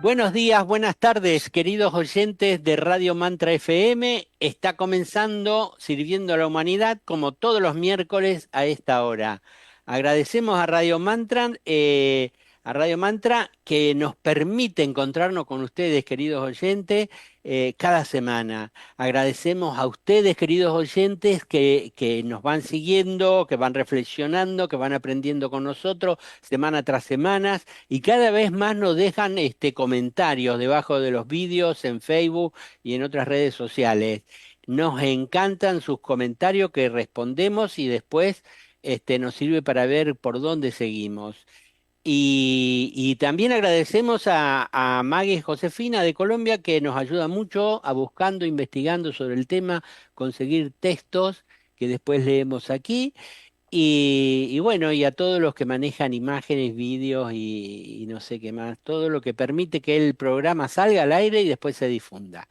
Buenos días, buenas tardes, queridos oyentes de Radio Mantra FM. Está comenzando Sirviendo a la Humanidad como todos los miércoles a esta hora. Agradecemos a Radio Mantra que nos permite encontrarnos con ustedes, queridos oyentes, cada semana. Agradecemos a ustedes, queridos oyentes, que nos van siguiendo, que van reflexionando, que van aprendiendo con nosotros semana tras semana y cada vez más nos dejan comentarios debajo de los vídeos en Facebook y en otras redes sociales. Nos encantan sus comentarios que respondemos y después nos sirve para ver por dónde seguimos. Y también agradecemos a Maggie Josefina de Colombia que nos ayuda mucho a buscando, investigando sobre el tema, conseguir textos que después leemos aquí. Y bueno, y a todos los que manejan imágenes, vídeos y no sé qué más, todo lo que permite que el programa salga al aire y después se difunda.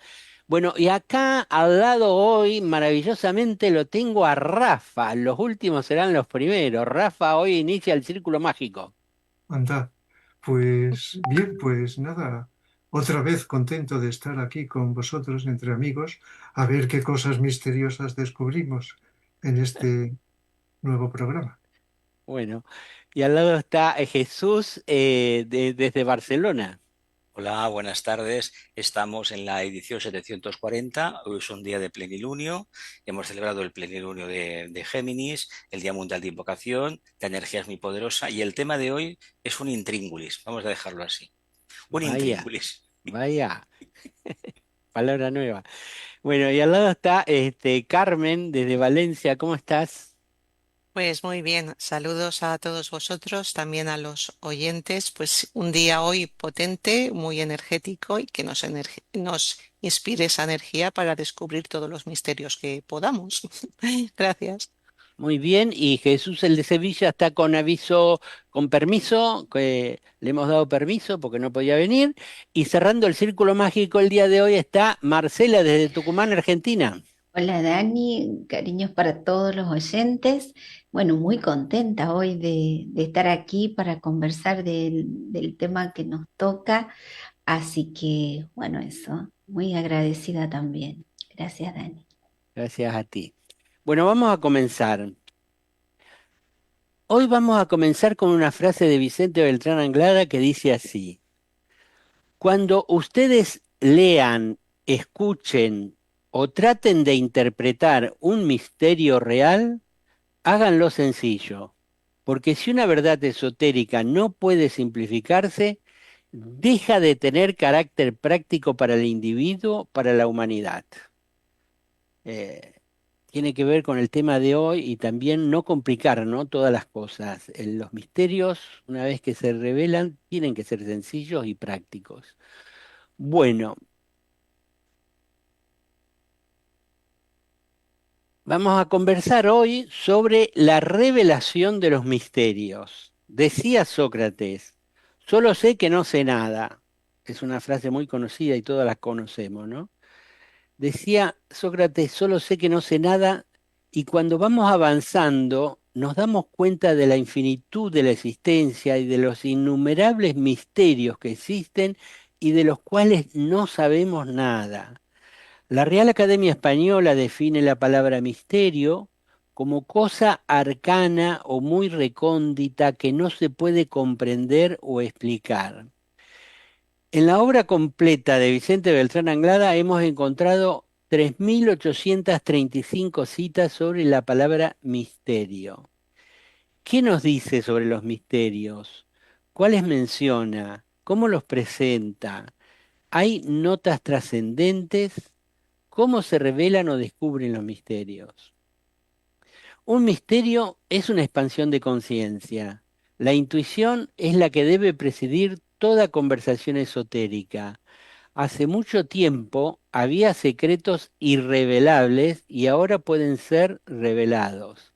Bueno, y acá al lado hoy, maravillosamente, lo tengo a Rafa. Los últimos serán los primeros. Rafa hoy inicia el círculo mágico. Anda, pues bien, pues nada, otra vez contento de estar aquí con vosotros entre amigos, a ver qué cosas misteriosas descubrimos en este nuevo programa. Bueno, y al lado está Jesús desde Barcelona. Hola, buenas tardes. Estamos en la edición 740. Hoy es un día de plenilunio. Hemos celebrado el plenilunio de Géminis, el Día Mundial de Invocación. La energía es muy poderosa y el tema de hoy es un intríngulis. Vamos a dejarlo así. Un Vaya, intríngulis. vaya, palabra nueva. Bueno, y al lado está Carmen desde Valencia. ¿Cómo estás? Pues muy bien, saludos a todos vosotros, también a los oyentes. Pues un día hoy potente, muy energético y que nos inspire esa energía para descubrir todos los misterios que podamos. Gracias. Muy bien, y Jesús el de Sevilla está con aviso, con permiso, que le hemos dado permiso porque no podía venir. Y cerrando el círculo mágico el día de hoy está Marcela desde Tucumán, Argentina. Hola Dani, cariños para todos los oyentes. Bueno, muy contenta hoy de estar aquí para conversar del tema que nos toca. Así que, bueno, eso, muy agradecida también. Gracias, Dani. Gracias a ti. Bueno, vamos a comenzar. Hoy vamos a comenzar con una frase de Vicente Beltrán Anglada que dice así: Cuando ustedes lean, escuchen o traten de interpretar un misterio real, háganlo sencillo, porque si una verdad esotérica no puede simplificarse, deja de tener carácter práctico para el individuo, para la humanidad. Eh, Tiene que ver con el tema de hoy y también no complicar, ¿no? Todas las cosas. Los misterios, una vez que se revelan, tienen que ser sencillos y prácticos. Bueno, vamos a conversar hoy sobre la revelación de los misterios. Decía Sócrates, solo sé que no sé nada. Es una frase muy conocida y todas la conocemos, ¿no? Decía Sócrates, solo sé que no sé nada, y cuando vamos avanzando nos damos cuenta de la infinitud de la existencia y de los innumerables misterios que existen y de los cuales no sabemos nada. La Real Academia Española define la palabra misterio como cosa arcana o muy recóndita que no se puede comprender o explicar. En la obra completa de Vicente Beltrán Anglada hemos encontrado 3.835 citas sobre la palabra misterio. ¿Qué nos dice sobre los misterios? ¿Cuáles menciona? ¿Cómo los presenta? ¿Hay notas trascendentes? ¿Cómo se revelan o descubren los misterios? Un misterio es una expansión de conciencia. La intuición es la que debe presidir toda conversación esotérica. Hace mucho tiempo había secretos irrevelables y ahora pueden ser revelados.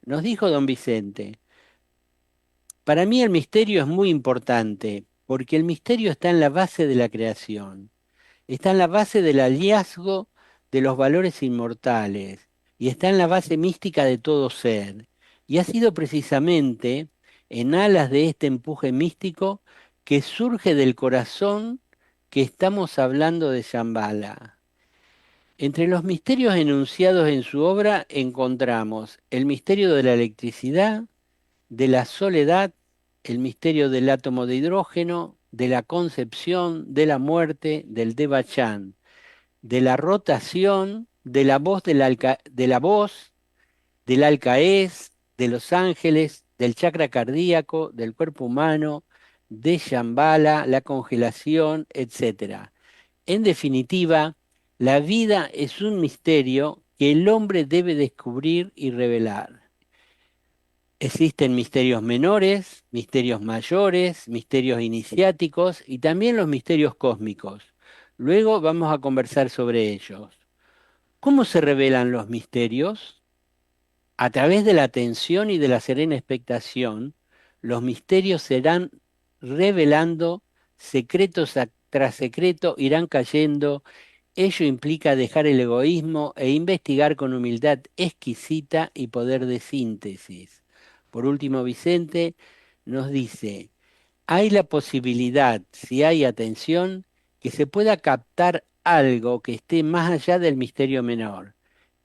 Nos dijo don Vicente, para mí el misterio es muy importante porque el misterio está en la base de la creación, está en la base del hallazgo de los valores inmortales y está en la base mística de todo ser. Y ha sido precisamente en alas de este empuje místico que surge del corazón que estamos hablando de Shambhala. Entre los misterios enunciados en su obra encontramos el misterio de la electricidad, de la soledad, el misterio del átomo de hidrógeno, de la concepción, de la muerte, del Devachan, de la rotación, de la voz del alcaez, de los ángeles, del chakra cardíaco, del cuerpo humano, de Shambhala, la congelación, etc. En definitiva, la vida es un misterio que el hombre debe descubrir y revelar. Existen misterios menores, misterios mayores, misterios iniciáticos y también los misterios cósmicos. Luego vamos a conversar sobre ellos. ¿Cómo se revelan los misterios? A través de la atención y de la serena expectación, los misterios serán revelando, secretos tras secreto irán cayendo. Ello implica dejar el egoísmo e investigar con humildad exquisita y poder de síntesis. Por último, Vicente nos dice, hay la posibilidad, si hay atención, que se pueda captar algo que esté más allá del misterio menor.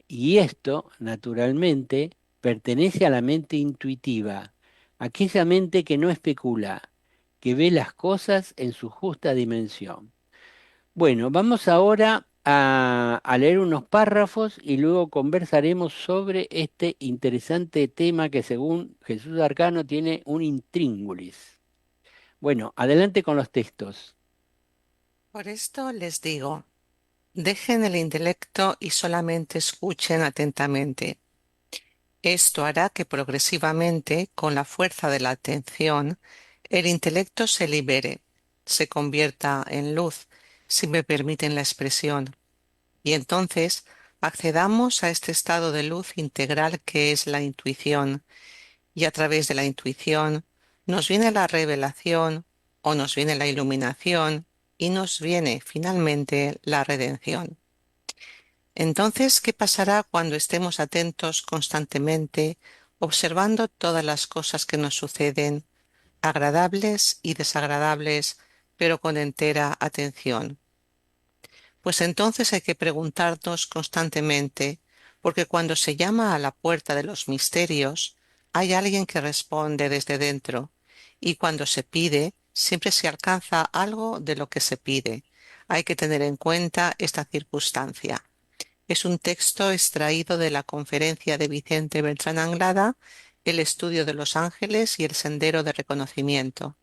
Y esto, naturalmente, pertenece a la mente intuitiva, aquella mente que no especula, que ve las cosas en su justa dimensión. Bueno, vamos ahora a leer unos párrafos y luego conversaremos sobre este interesante tema que según Jesús Arcano tiene un intríngulis. Bueno, adelante con los textos. Por esto les digo, dejen el intelecto y solamente escuchen atentamente. Esto hará que progresivamente, con la fuerza de la atención, el intelecto se libere, se convierta en luz, si me permiten la expresión, y entonces accedamos a este estado de luz integral que es la intuición, y a través de la intuición nos viene la revelación o nos viene la iluminación y nos viene finalmente la redención. Entonces, ¿qué pasará cuando estemos atentos constantemente, observando todas las cosas que nos suceden, agradables y desagradables, pero con entera atención? Pues entonces hay que preguntarnos constantemente, porque cuando se llama a la puerta de los misterios, hay alguien que responde desde dentro, y cuando se pide, siempre se alcanza algo de lo que se pide. Hay que tener en cuenta esta circunstancia. Es un texto extraído de la conferencia de Vicente Beltrán Anglada, El estudio de los ángeles y el sendero de reconocimiento.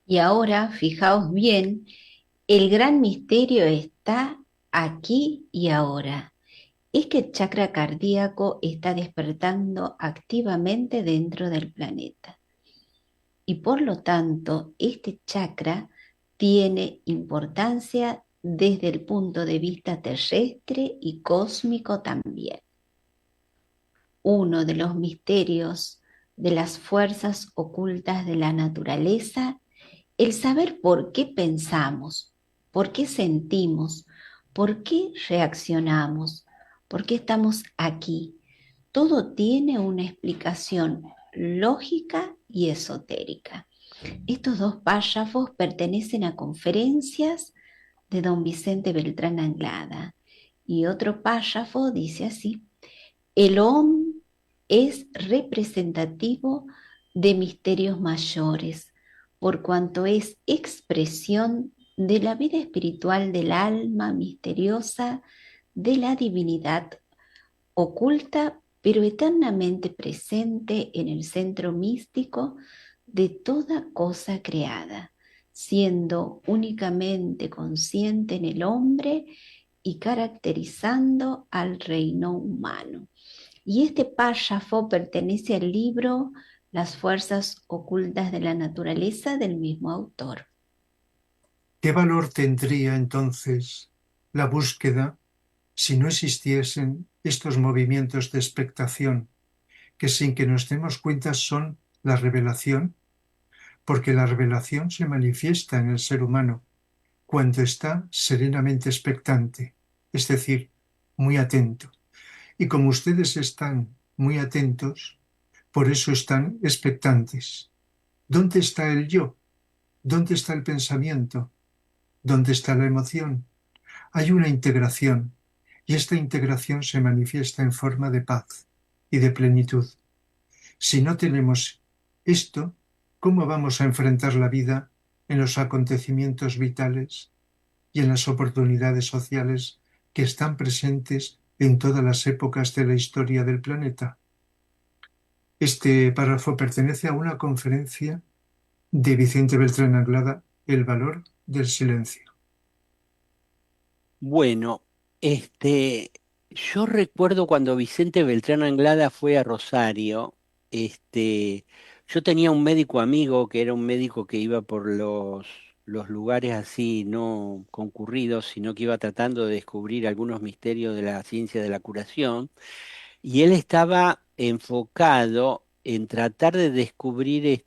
Y ahora, fijaos bien, el gran misterio está aquí y ahora. Es que el chakra cardíaco está despertando activamente dentro del planeta. Y por lo tanto, este chakra tiene importancia desde el punto de vista terrestre y cósmico también. Uno de los misterios de las fuerzas ocultas de la naturaleza, el saber por qué pensamos, por qué sentimos, por qué reaccionamos, por qué estamos aquí. Todo tiene una explicación lógica y esotérica. Estos dos párrafos pertenecen a conferencias de don Vicente Beltrán Anglada. Y otro párrafo dice así: el OM es representativo de misterios mayores, por cuanto es expresión de la vida espiritual del alma misteriosa, de la divinidad oculta, pero eternamente presente en el centro místico de toda cosa creada, siendo únicamente consciente en el hombre y caracterizando al reino humano. Y este párrafo pertenece al libro Las fuerzas ocultas de la naturaleza del mismo autor. ¿Qué valor tendría entonces la búsqueda si no existiesen estos movimientos de expectación, que sin que nos demos cuenta son la revelación? Porque la revelación se manifiesta en el ser humano cuando está serenamente expectante, es decir, muy atento. Y como ustedes están muy atentos, por eso están expectantes. ¿Dónde está el yo? ¿Dónde está el pensamiento? ¿Dónde está la emoción? Hay una integración, y esta integración se manifiesta en forma de paz y de plenitud. Si no tenemos esto, ¿cómo vamos a enfrentar la vida en los acontecimientos vitales y en las oportunidades sociales que están presentes en todas las épocas de la historia del planeta? Este párrafo pertenece a una conferencia de Vicente Beltrán Anglada, El valor del silencio. Bueno, yo recuerdo cuando Vicente Beltrán Anglada fue a Rosario, yo tenía un médico amigo que era un médico que iba por los lugares así no concurridos, sino que iba tratando de descubrir algunos misterios de la ciencia de la curación, y él estaba enfocado en tratar de descubrir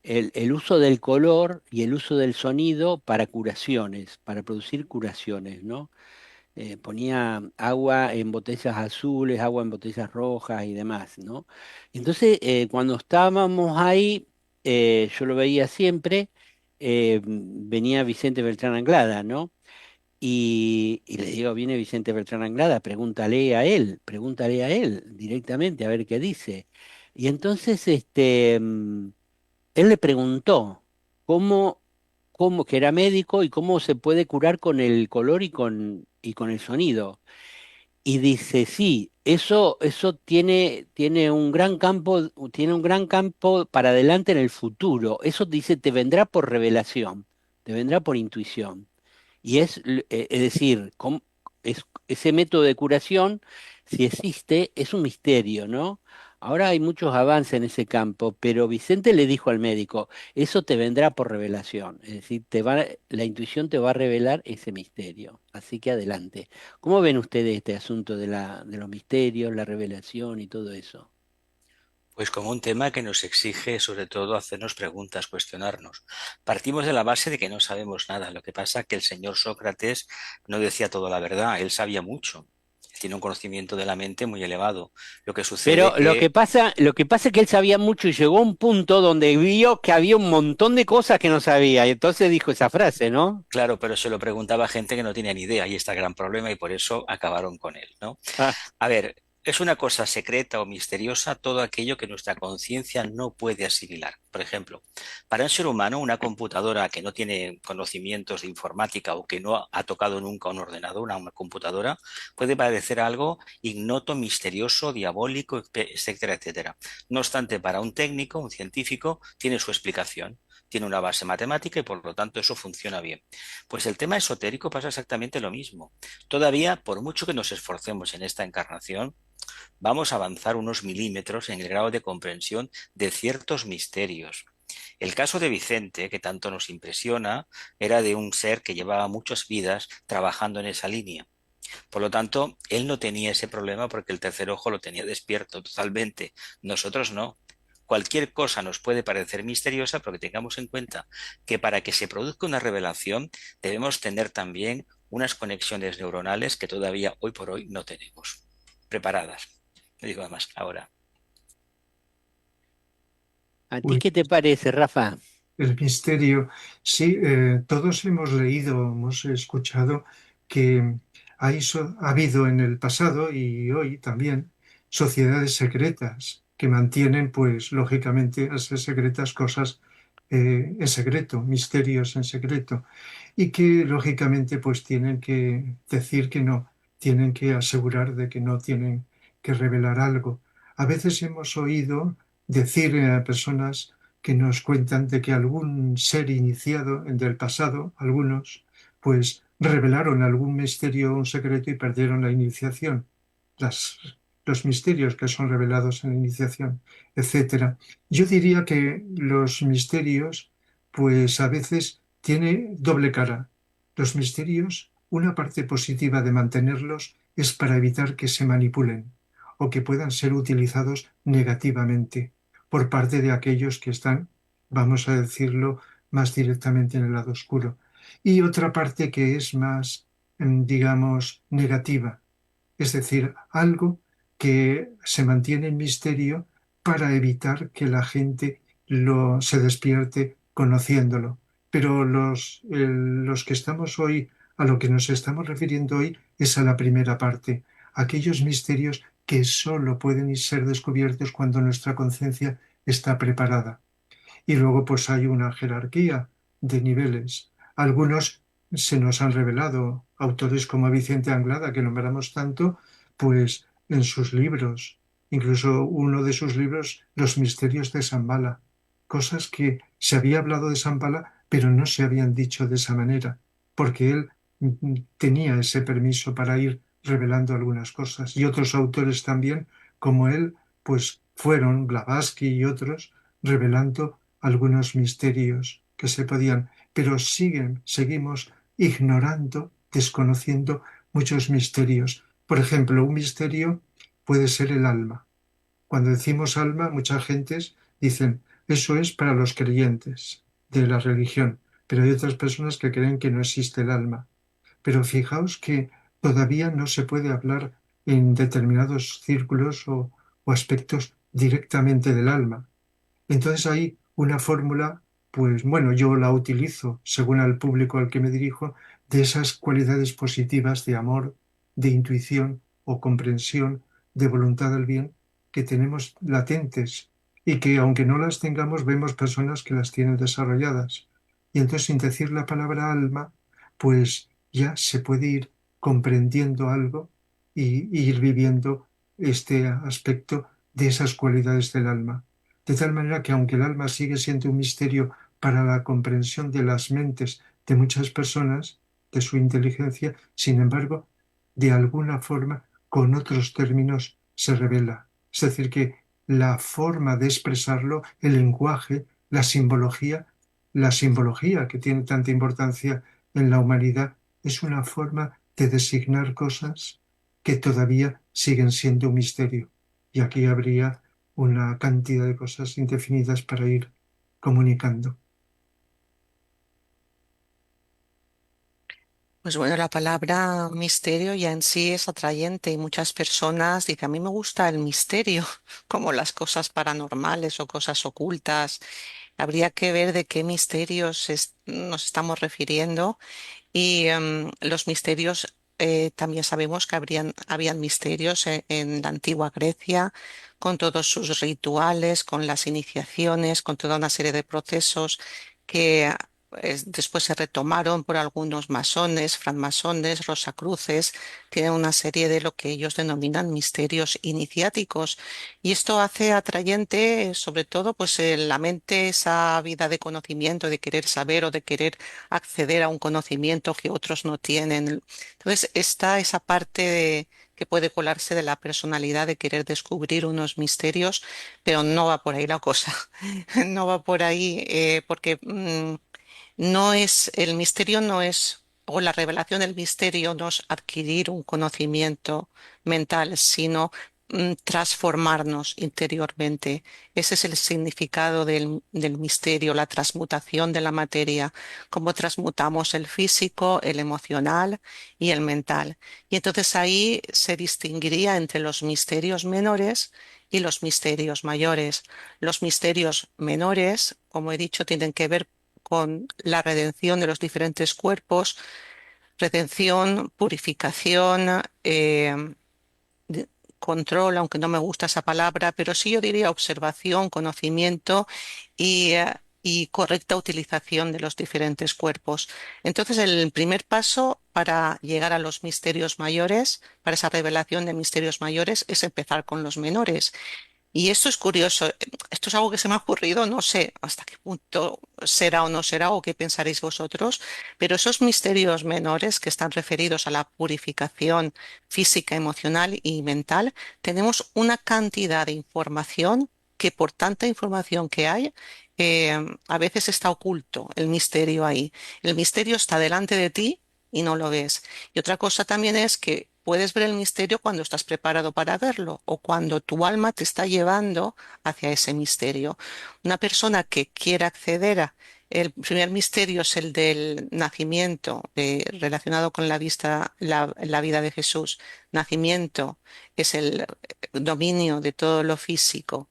el uso del color y el uso del sonido para curaciones, para producir curaciones, ¿no? Ponía agua en botellas azules, agua en botellas rojas y demás, ¿no? Entonces, cuando estábamos ahí, yo lo veía siempre, venía Vicente Beltrán Anglada, ¿no? Y le digo, viene Vicente Beltrán Anglada, pregúntale a él directamente, a ver qué dice. Y entonces, él le preguntó cómo, que era médico y cómo se puede curar con el color y con el sonido. Y dice, sí, eso tiene un gran campo para adelante en el futuro. Eso dice, te vendrá por revelación, te vendrá por intuición. Y es decir, ese método de curación, si existe, es un misterio, ¿no? Ahora hay muchos avances en ese campo, pero Vicente le dijo al médico, eso te vendrá por revelación, es decir, la intuición te va a revelar ese misterio. Así que adelante. ¿Cómo ven ustedes este asunto de los misterios, la revelación y todo eso? Pues como un tema que nos exige sobre todo hacernos preguntas, cuestionarnos. Partimos de la base de que no sabemos nada. Lo que pasa es que el señor Sócrates no decía toda la verdad, él sabía mucho. Tiene un conocimiento de la mente muy elevado. Lo que sucede Pero lo que pasa es que él sabía mucho y llegó a un punto donde vio que había un montón de cosas que no sabía y entonces dijo esa frase, ¿no? claro, pero se lo preguntaba a gente que no tenía ni idea y está el gran problema y por eso acabaron con él, ¿no? Ah, A ver, es una cosa secreta o misteriosa todo aquello que nuestra conciencia no puede asimilar. Por ejemplo, para un ser humano, una computadora que no tiene conocimientos de informática o que no ha tocado nunca un ordenador, una computadora, puede parecer algo ignoto, misterioso, diabólico, etcétera, etcétera. No obstante, para un técnico, un científico, tiene su explicación. Tiene una base matemática y por lo tanto eso funciona bien. Pues el tema esotérico pasa exactamente lo mismo. Todavía, por mucho que nos esforcemos en esta encarnación, vamos a avanzar unos milímetros en el grado de comprensión de ciertos misterios. El caso de Vicente, que tanto nos impresiona, era de un ser que llevaba muchas vidas trabajando en esa línea. Por lo tanto, él no tenía ese problema porque el tercer ojo lo tenía despierto totalmente. Nosotros no. Cualquier cosa nos puede parecer misteriosa, pero que tengamos en cuenta que para que se produzca una revelación debemos tener también unas conexiones neuronales que todavía hoy por hoy no tenemos preparadas. No digo más ahora. ¿a ti Pues qué te parece, Rafa? el misterio, sí, todos hemos leído, hemos escuchado que ha habido en el pasado y hoy también sociedades secretas que mantienen, pues, lógicamente, a ser secretas cosas en secreto, misterios en secreto, y que, lógicamente, pues tienen que decir que no, tienen que asegurar de que no tienen que revelar algo. A veces hemos oído decir a personas que nos cuentan de que algún ser iniciado en del pasado, algunos, pues revelaron algún misterio, un secreto y perdieron la iniciación, las, los misterios que son revelados en la iniciación, etcétera. Yo diría que los misterios, pues a veces tiene doble cara. Los misterios, una parte positiva de mantenerlos es para evitar que se manipulen o que puedan ser utilizados negativamente por parte de aquellos que están, vamos a decirlo, más directamente en el lado oscuro. Y otra parte que es más, digamos, negativa, es decir, algo que se mantiene en misterio para evitar que la gente se despierte conociéndolo, pero los que estamos hoy, a lo que nos estamos refiriendo hoy, es a la primera parte, aquellos misterios que solo pueden ser descubiertos cuando nuestra conciencia está preparada. Y luego pues hay una jerarquía de niveles. Algunos se nos han revelado, autores como Vicente Anglada, que nombramos tanto, pues en sus libros, incluso uno de sus libros, Los misterios de Shambhala, cosas que se había hablado de Shambhala, pero no se habían dicho de esa manera, porque él tenía ese permiso para ir revelando algunas cosas. Y otros autores también, como él, pues fueron, Blavatsky y otros, revelando algunos misterios que se podían, pero seguimos ignorando, desconociendo muchos misterios. Por ejemplo, un misterio puede ser el alma. Cuando decimos alma, muchas gentes dicen, eso es para los creyentes de la religión, pero hay otras personas que creen que no existe el alma. Pero fijaos que todavía no se puede hablar en determinados círculos o aspectos directamente del alma. Entonces hay una fórmula, pues bueno, yo la utilizo según al público al que me dirijo, de esas cualidades positivas de amor, de intuición o comprensión, de voluntad del bien, que tenemos latentes y que aunque no las tengamos, vemos personas que las tienen desarrolladas. Y entonces sin decir la palabra alma, pues ya se puede ir comprendiendo algo y ir viviendo este aspecto de esas cualidades del alma. De tal manera que aunque el alma sigue siendo un misterio para la comprensión de las mentes de muchas personas, de su inteligencia, sin embargo, de alguna forma, con otros términos, se revela. Es decir, que la forma de expresarlo, el lenguaje, la simbología que tiene tanta importancia en la humanidad, es una forma de designar cosas que todavía siguen siendo un misterio. Y aquí habría una cantidad de cosas indefinidas para ir comunicando. Pues bueno, la palabra misterio ya en sí es atrayente y muchas personas dicen, a mí me gusta el misterio, como las cosas paranormales o cosas ocultas. Habría que ver de qué misterios nos estamos refiriendo y los misterios, también sabemos que habían misterios en la antigua Grecia, con todos sus rituales, con las iniciaciones, con toda una serie de procesos que después se retomaron por algunos masones, francmasones, rosacruces. Tienen una serie de lo que ellos denominan misterios iniciáticos. Y esto hace atrayente, sobre todo, pues en la mente esa vida de conocimiento, de querer saber o de querer acceder a un conocimiento que otros no tienen. Entonces está esa parte que puede colarse de la personalidad de querer descubrir unos misterios, pero no va por ahí la cosa. No va por ahí porque no es, el misterio no es, o la revelación del misterio no es adquirir un conocimiento mental, sino transformarnos interiormente. Ese es el significado del misterio, la transmutación de la materia, cómo transmutamos el físico, el emocional y el mental. Y entonces ahí se distinguiría entre los misterios menores y los misterios mayores. Los misterios menores, como he dicho, tienen que ver con la redención de los diferentes cuerpos, redención, purificación, control, aunque no me gusta esa palabra, pero sí yo diría observación, conocimiento y correcta utilización de los diferentes cuerpos. Entonces, el primer paso para llegar a los misterios mayores, para esa revelación de misterios mayores, es empezar con los menores. Y esto es curioso, esto es algo que se me ha ocurrido, no sé hasta qué punto será o no será o qué pensaréis vosotros, pero esos misterios menores que están referidos a la purificación física, emocional y mental, tenemos una cantidad de información que por tanta información que hay, a veces está oculto el misterio ahí. El misterio está delante de ti y no lo ves. Y otra cosa también es que puedes ver el misterio cuando estás preparado para verlo o cuando tu alma te está llevando hacia ese misterio. Una persona que quiera acceder a el primer misterio es el del nacimiento, relacionado con la vida de Jesús. Nacimiento es el dominio de todo lo físico.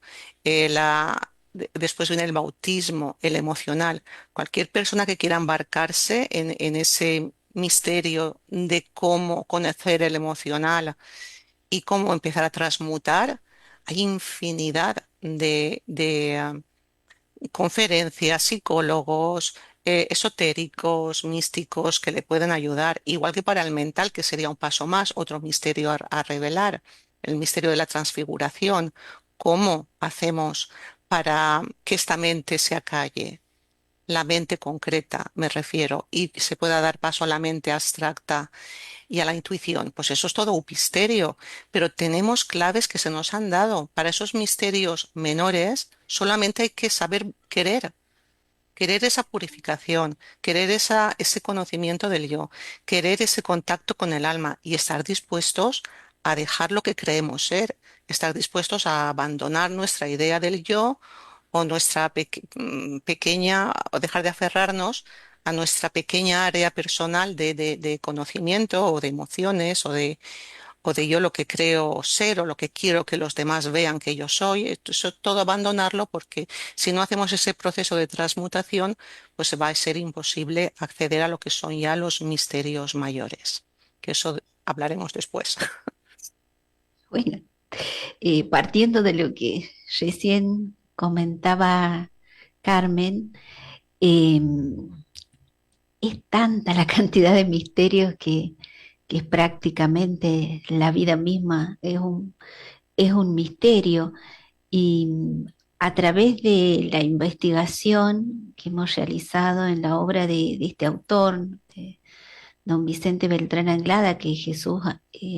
después viene el bautismo, el emocional. Cualquier persona que quiera embarcarse en ese misterio de cómo conocer el emocional y cómo empezar a transmutar, hay infinidad de conferencias, psicólogos, esotéricos, místicos que le pueden ayudar, igual que para el mental, que sería un paso más, otro misterio a revelar, el misterio de la transfiguración. ¿Cómo hacemos para que esta mente se acalle? La mente concreta, me refiero, y se pueda dar paso a la mente abstracta y a la intuición. Pues eso es todo un misterio, pero tenemos claves que se nos han dado. Para esos misterios menores solamente hay que saber querer, querer esa purificación, querer ese conocimiento del yo, querer ese contacto con el alma y estar dispuestos a dejar lo que creemos ser, estar dispuestos a abandonar nuestra idea del yo o nuestra pequeña, o dejar de aferrarnos a nuestra pequeña área personal de conocimiento o de emociones o de yo lo que creo ser o lo que quiero que los demás vean que yo soy. Eso todo abandonarlo, porque si no hacemos ese proceso de transmutación, pues va a ser imposible acceder a lo que son ya los misterios mayores, que eso hablaremos después. Bueno, partiendo de lo que recién comentaba Carmen, eh, es tanta la cantidad de misterios que es prácticamente la vida misma, es un misterio. Y a través de la investigación que hemos realizado en la obra de este autor, de don Vicente Beltrán Anglada, que Jesús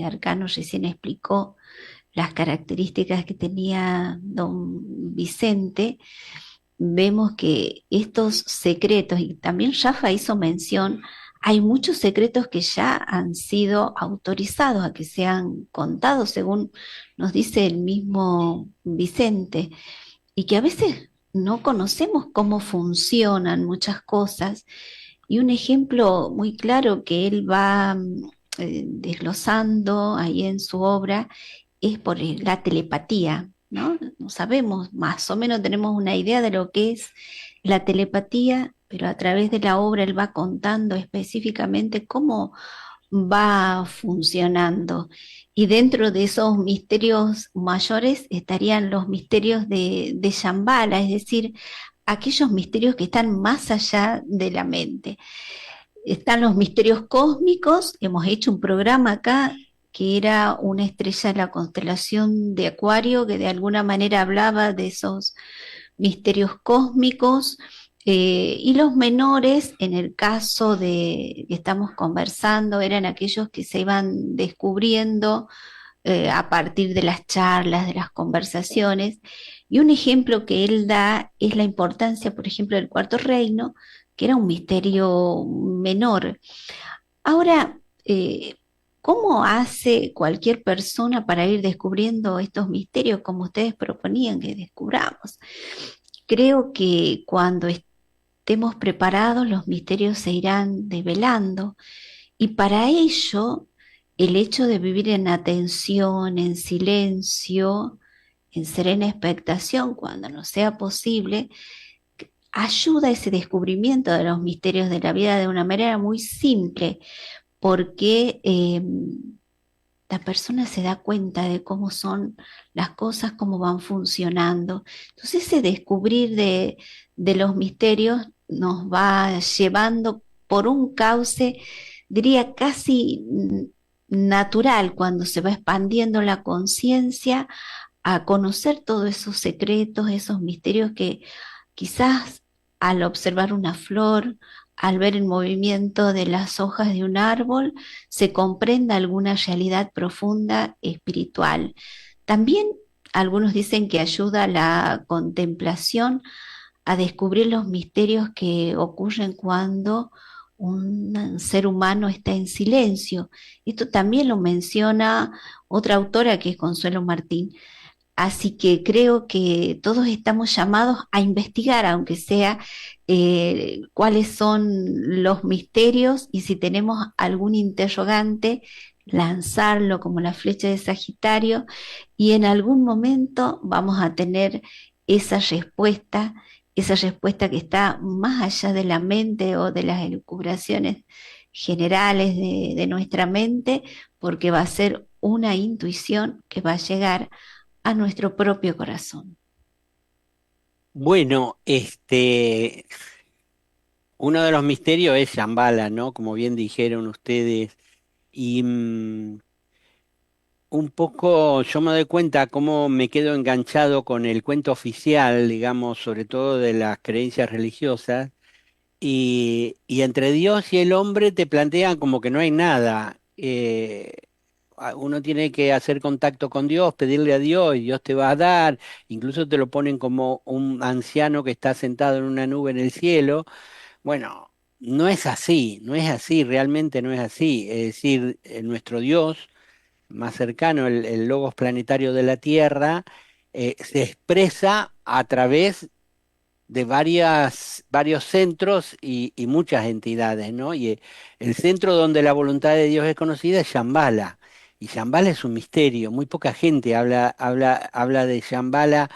Arcano recién explicó las características que tenía don Vicente, vemos que estos secretos, y también Rafa hizo mención, hay muchos secretos que ya han sido autorizados a que sean contados, según nos dice el mismo Vicente, y que a veces no conocemos cómo funcionan muchas cosas. Y un ejemplo muy claro que él va desglosando ahí en su obra es por la telepatía, ¿no? No sabemos, más o menos tenemos una idea de lo que es la telepatía, pero a través de la obra él va contando específicamente cómo va funcionando. Y dentro de esos misterios mayores estarían los misterios de Shambhala, es decir, aquellos misterios que están más allá de la mente. Están los misterios cósmicos, hemos hecho un programa acá que era una estrella de la constelación de Acuario, que de alguna manera hablaba de esos misterios cósmicos, y los menores, en el caso de que estamos conversando, eran aquellos que se iban descubriendo a partir de las charlas, de las conversaciones. Y un ejemplo que él da es la importancia, por ejemplo, del cuarto reino, que era un misterio menor. Ahora, ¿cómo hace cualquier persona para ir descubriendo estos misterios como ustedes proponían que descubramos? Creo que cuando estemos preparados, los misterios se irán develando, y para ello, el hecho de vivir en atención, en silencio, en serena expectación, cuando nos sea posible, ayuda a ese descubrimiento de los misterios de la vida de una manera muy simple, porque la persona se da cuenta de cómo son las cosas, cómo van funcionando. Entonces ese descubrir de los misterios nos va llevando por un cauce, diría casi natural, cuando se va expandiendo la conciencia a conocer todos esos secretos, esos misterios que quizás al observar una flor, al ver el movimiento de las hojas de un árbol, se comprenda alguna realidad profunda espiritual. También algunos dicen que ayuda a la contemplación a descubrir los misterios que ocurren cuando un ser humano está en silencio. Esto también lo menciona otra autora que es Consuelo Martín. Así que creo que todos estamos llamados a investigar, aunque sea cuáles son los misterios, y si tenemos algún interrogante, lanzarlo como la flecha de Sagitario, y en algún momento vamos a tener esa respuesta que está más allá de la mente o de las elucubraciones generales de nuestra mente, porque va a ser una intuición que va a llegar a nuestro propio corazón. Bueno, uno de los misterios es Shambhala, ¿no? Como bien dijeron ustedes. Y un poco yo me doy cuenta cómo me quedo enganchado con el cuento oficial, digamos, sobre todo de las creencias religiosas. Y entre Dios y el hombre te plantean como que no hay nada. Uno tiene que hacer contacto con Dios, pedirle a Dios y Dios te va a dar. Incluso te lo ponen como un anciano que está sentado en una nube en el cielo. Bueno, no es así, no es así, realmente no es así. Es decir, nuestro Dios más cercano, el logos planetario de la Tierra, se expresa a través de varios centros y muchas entidades, ¿no? Y el centro donde la voluntad de Dios es conocida es Shambhala. Y Shambhala es un misterio. Muy poca gente habla de Shambhala,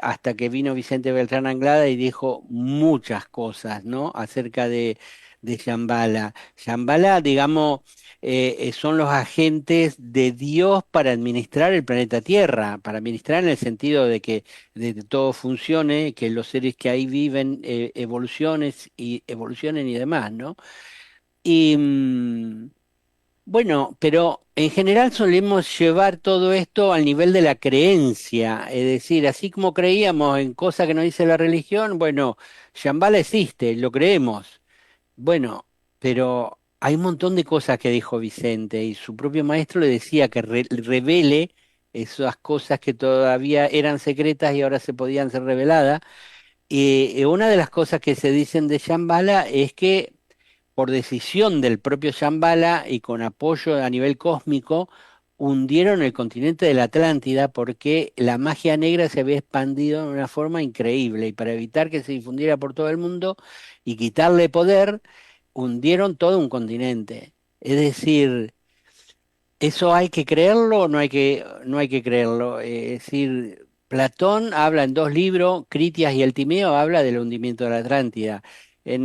hasta que vino Vicente Beltrán Anglada y dijo muchas cosas, ¿no? Acerca de Shambhala. Shambhala, digamos, son los agentes de Dios para administrar el planeta Tierra, para administrar en el sentido de que todo funcione, que los seres que ahí viven evolucionen y demás, ¿no? Y bueno, pero en general solemos llevar todo esto al nivel de la creencia, es decir, así como creíamos en cosas que nos dice la religión, bueno, Shambhala existe, lo creemos. Bueno, pero hay un montón de cosas que dijo Vicente y su propio maestro le decía que revele esas cosas que todavía eran secretas y ahora se podían ser reveladas. Y una de las cosas que se dicen de Shambhala es que por decisión del propio Shambhala y con apoyo a nivel cósmico, hundieron el continente de la Atlántida porque la magia negra se había expandido de una forma increíble y para evitar que se difundiera por todo el mundo y quitarle poder, hundieron todo un continente. Es decir, ¿eso hay que creerlo o no hay que creerlo? Es decir, Platón habla en dos libros, Critias y el Timeo, habla del hundimiento de la Atlántida. En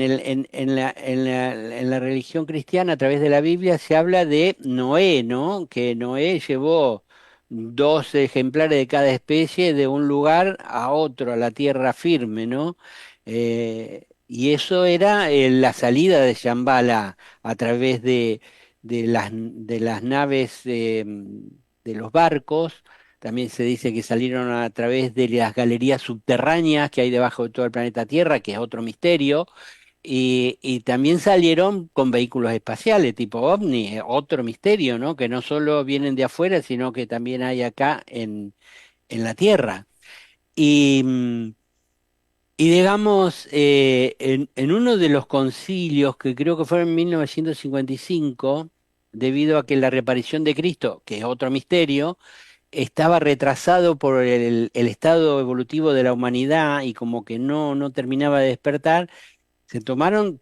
la religión cristiana, a través de la Biblia, se habla de Noé, ¿no? Que Noé llevó 12 ejemplares de cada especie de un lugar a otro, a la tierra firme, ¿no? Y eso era la salida de Shambhala a través de las naves, de los barcos. También se dice que salieron a través de las galerías subterráneas que hay debajo de todo el planeta Tierra, que es otro misterio. Y también salieron con vehículos espaciales tipo OVNI, otro misterio, ¿no? Que no solo vienen de afuera, sino que también hay acá en la Tierra. Y, y digamos, en uno de los concilios, que creo que fueron en 1955, debido a que la reaparición de Cristo, que es otro misterio, estaba retrasado por el estado evolutivo de la humanidad y como que no terminaba de despertar, se tomaron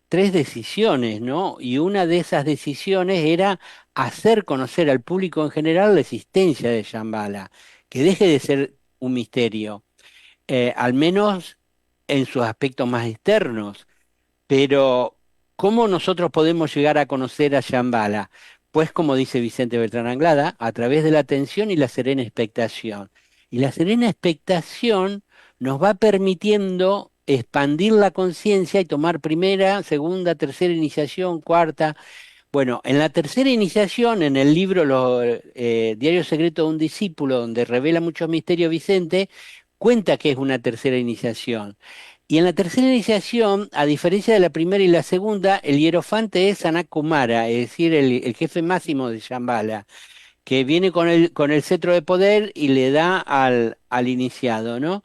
tres decisiones, ¿no? Y una de esas decisiones era hacer conocer al público en general la existencia de Shambhala, que deje de ser un misterio, al menos en sus aspectos más externos. Pero, ¿cómo nosotros podemos llegar a conocer a Shambhala? Pues, como dice Vicente Beltrán Anglada, a través de la atención y la serena expectación. Y la serena expectación nos va permitiendo expandir la conciencia y tomar primera, segunda, tercera iniciación, cuarta. Bueno, en la tercera iniciación, en el libro Diario Secreto de un Discípulo, donde revela muchos misterios Vicente, cuenta que es una tercera iniciación. Y en la tercera iniciación, a diferencia de la primera y la segunda, el hierofante es Sanat Kumara, es decir, el jefe máximo de Shambhala, que viene con el cetro de poder y le da al iniciado, ¿no?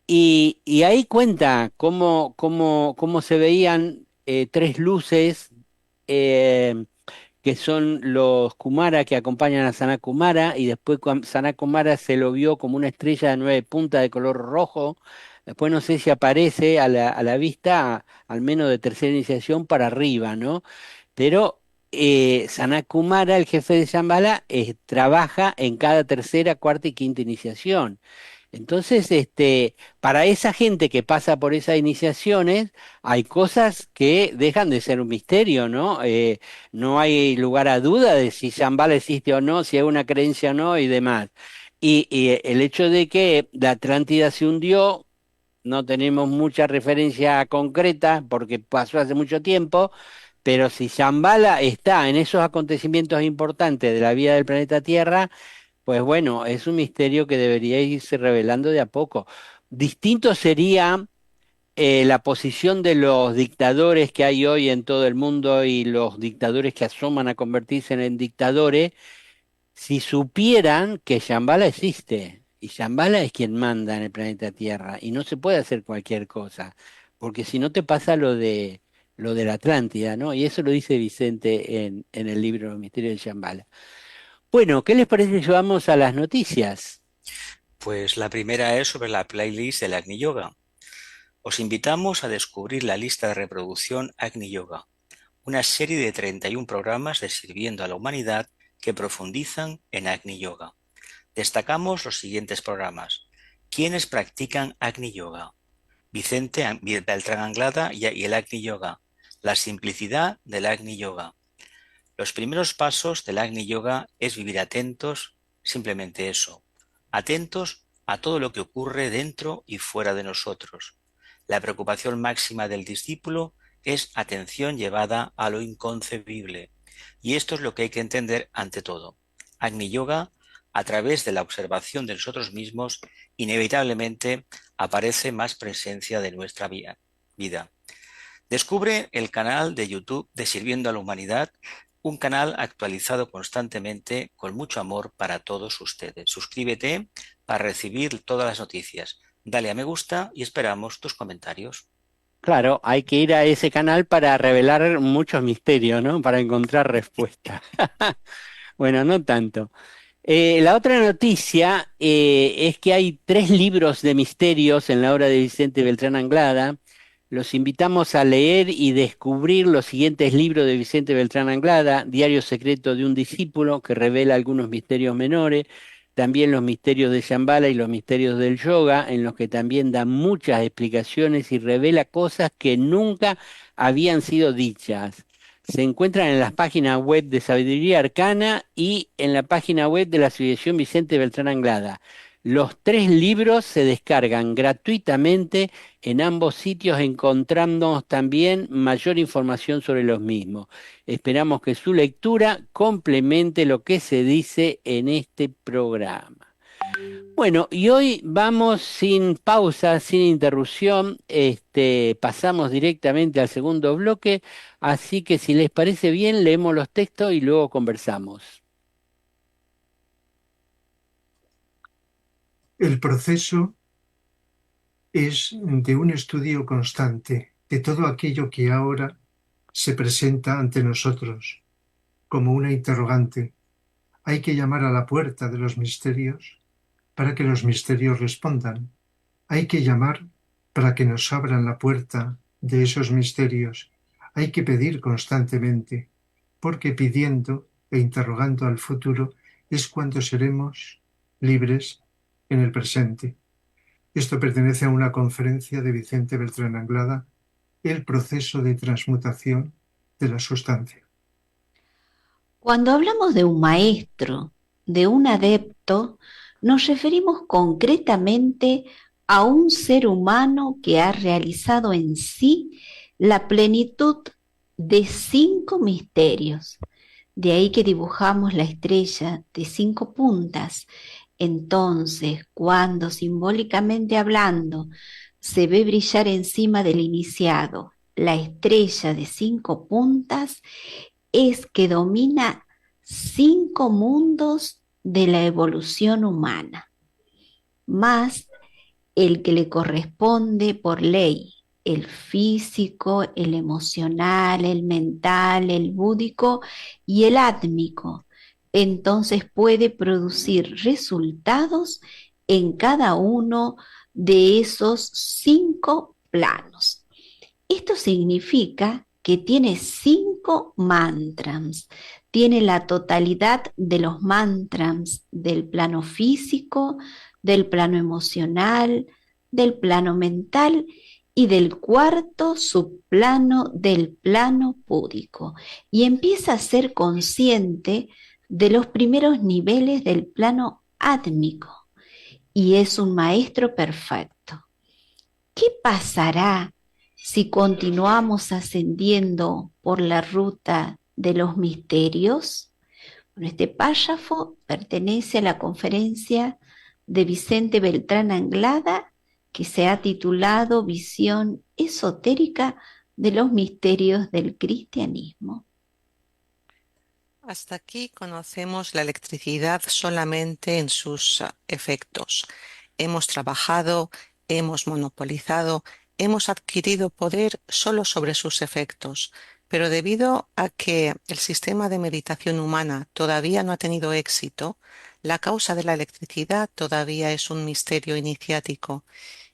Y ahí cuenta cómo se veían tres luces, eh, que son los Kumara que acompañan a Sanat Kumara, y después Sanat Kumara se lo vio como una estrella de 9 puntas de color rojo. Después no sé si aparece a la vista, al menos de tercera iniciación para arriba, ¿no? Pero Sanat Kumara, el jefe de Shambhala, trabaja en cada tercera, cuarta y quinta iniciación. Entonces, para esa gente que pasa por esas iniciaciones, hay cosas que dejan de ser un misterio, ¿no? No hay lugar a duda de si Shambhala existe o no, si hay una creencia o no y demás. Y el hecho de que la Atlántida se hundió, no tenemos mucha referencia concreta porque pasó hace mucho tiempo, pero si Shambhala está en esos acontecimientos importantes de la vida del planeta Tierra, pues bueno, es un misterio que debería irse revelando de a poco. Distinto sería la posición de los dictadores que hay hoy en todo el mundo y los dictadores que asoman a convertirse en dictadores, si supieran que Shambhala existe. Y Shambhala es quien manda en el planeta Tierra y no se puede hacer cualquier cosa, porque si no te pasa lo de la Atlántida, ¿no? Y eso lo dice Vicente en el libro Los Misterios de Shambhala. Bueno, ¿qué les parece si vamos a las noticias? Pues la primera es sobre la playlist del Agni Yoga. Os invitamos a descubrir la lista de reproducción Agni Yoga, una serie de 31 programas de Sirviendo a la Humanidad que profundizan en Agni Yoga. Destacamos los siguientes programas. ¿Quiénes practican Agni Yoga? Vicente Beltrán Anglada y el Agni Yoga. La simplicidad del Agni Yoga. Los primeros pasos del Agni Yoga es vivir atentos, simplemente eso, atentos a todo lo que ocurre dentro y fuera de nosotros. La preocupación máxima del discípulo es atención llevada a lo inconcebible. Y esto es lo que hay que entender ante todo. Agni Yoga, a través de la observación de nosotros mismos, inevitablemente aparece más presencia de nuestra vida. Descubre el canal de YouTube de Sirviendo a la Humanidad, un canal actualizado constantemente con mucho amor para todos ustedes. Suscríbete para recibir todas las noticias. Dale a me gusta y esperamos tus comentarios. Claro, hay que ir a ese canal para revelar muchos misterios, ¿no? Para encontrar respuestas. Bueno, no tanto. La otra noticia es que hay 3 libros de misterios en la obra de Vicente Beltrán Anglada. Los invitamos a leer y descubrir los siguientes libros de Vicente Beltrán Anglada: Diario secreto de un discípulo, que revela algunos misterios menores, también los misterios de Shambhala y los misterios del yoga, en los que también da muchas explicaciones y revela cosas que nunca habían sido dichas. Se encuentran en las páginas web de Sabiduría Arcana y en la página web de la Asociación Vicente Beltrán Anglada. Los 3 libros se descargan gratuitamente en ambos sitios, encontrando también mayor información sobre los mismos. Esperamos que su lectura complemente lo que se dice en este programa. Bueno, y hoy vamos sin pausa, sin interrupción, pasamos directamente al segundo bloque, así que si les parece bien, leemos los textos y luego conversamos. El proceso es de un estudio constante de todo aquello que ahora se presenta ante nosotros como una interrogante. Hay que llamar a la puerta de los misterios para que los misterios respondan. Hay que llamar para que nos abran la puerta de esos misterios. Hay que pedir constantemente, porque pidiendo e interrogando al futuro es cuando seremos libres en el presente. Esto pertenece a una conferencia de Vicente Beltrán Anglada, El proceso de transmutación de la sustancia. Cuando hablamos de un maestro, de un adepto, nos referimos concretamente a un ser humano que ha realizado en sí la plenitud de 5 misterios. De ahí que dibujamos la estrella de 5 puntas. Entonces, cuando simbólicamente hablando se ve brillar encima del iniciado la estrella de 5 puntas, es que domina 5 mundos de la evolución humana, más el que le corresponde por ley, el físico, el emocional, el mental, el búdico y el átmico. Entonces puede producir resultados en cada uno de esos 5 planos. Esto significa que tiene 5 mantras, tiene la totalidad de los mantras del plano físico, del plano emocional, del plano mental y del cuarto subplano del plano púdico. Y empieza a ser consciente de los primeros niveles del plano átmico. Y es un maestro perfecto. ¿Qué pasará si continuamos ascendiendo por la ruta de los misterios? Bueno, este párrafo pertenece a la conferencia de Vicente Beltrán Anglada, que se ha titulado Visión esotérica de los misterios del cristianismo. Hasta aquí conocemos la electricidad solamente en sus efectos. Hemos trabajado, hemos monopolizado, hemos adquirido poder solo sobre sus efectos, pero debido a que el sistema de meditación humana todavía no ha tenido éxito, la causa de la electricidad todavía es un misterio iniciático.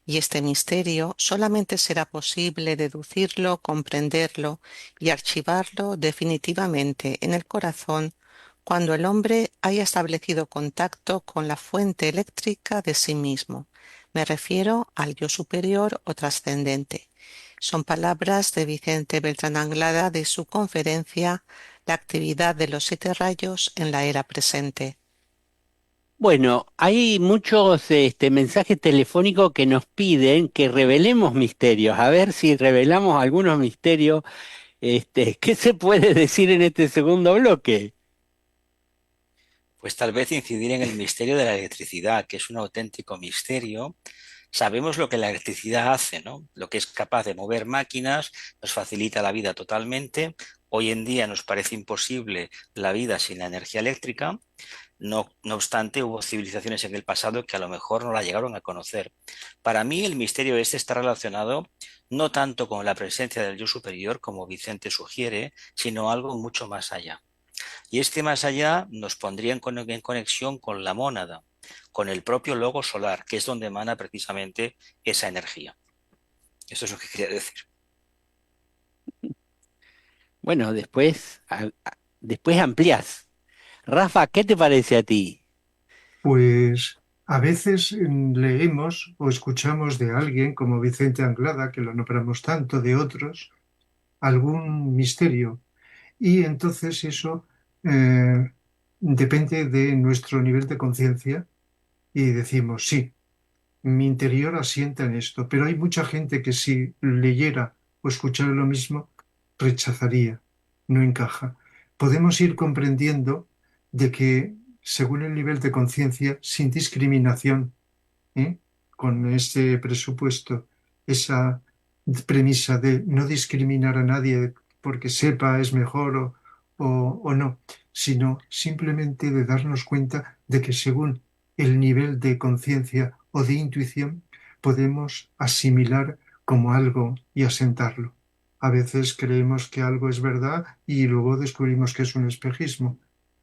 Y este misterio solamente será posible deducirlo, comprenderlo y archivarlo definitivamente en el corazón cuando el hombre haya establecido contacto con la fuente eléctrica de sí mismo. Me refiero al yo superior o trascendente. Son palabras de Vicente Beltrán Anglada de su conferencia La actividad de los 7 rayos en la era presente. Bueno, hay muchos mensajes telefónicos que nos piden que revelemos misterios. A ver si revelamos algunos misterios. ¿Qué se puede decir en este segundo bloque? Pues tal vez incidir en el misterio de la electricidad, que es un auténtico misterio. Sabemos lo que la electricidad hace, ¿no? Lo que es capaz de mover máquinas, nos facilita la vida totalmente. Hoy en día nos parece imposible la vida sin la energía eléctrica. No obstante, hubo civilizaciones en el pasado que a lo mejor no la llegaron a conocer. Para mí, el misterio este está relacionado no tanto con la presencia del yo superior, como Vicente sugiere, sino algo mucho más allá. Y este más allá nos pondría en conexión con la mónada, con el propio logo solar, que es donde emana precisamente esa energía. Eso es lo que quería decir. Bueno, después ampliás. Rafa, ¿qué te parece a ti? Pues a veces leemos o escuchamos de alguien como Vicente Anglada, que lo nombramos tanto, de otros, algún misterio. Y entonces eso depende de nuestro nivel de conciencia y decimos, sí, mi interior asienta en esto, pero hay mucha gente que si leyera o escuchara lo mismo, rechazaría, no encaja. Podemos ir comprendiendo de que según el nivel de conciencia, sin discriminación, ¿eh? Con ese presupuesto, esa premisa de no discriminar a nadie porque sepa es mejor o no, sino simplemente de darnos cuenta de que según el nivel de conciencia o de intuición podemos asimilar como algo y asentarlo. A veces creemos que algo es verdad y luego descubrimos que es un espejismo.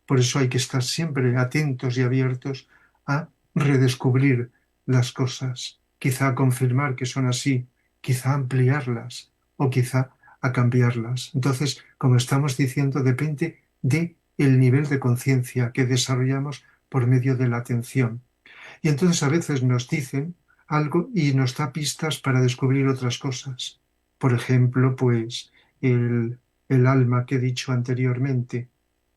Por eso hay que estar siempre atentos y abiertos a redescubrir las cosas, quizá a confirmar que son así, quizá a ampliarlas o quizá a cambiarlas. Entonces, como estamos diciendo, depende de el nivel de conciencia que desarrollamos por medio de la atención. Y entonces a veces nos dicen algo y nos da pistas para descubrir otras cosas. Por ejemplo, pues el alma que he dicho anteriormente,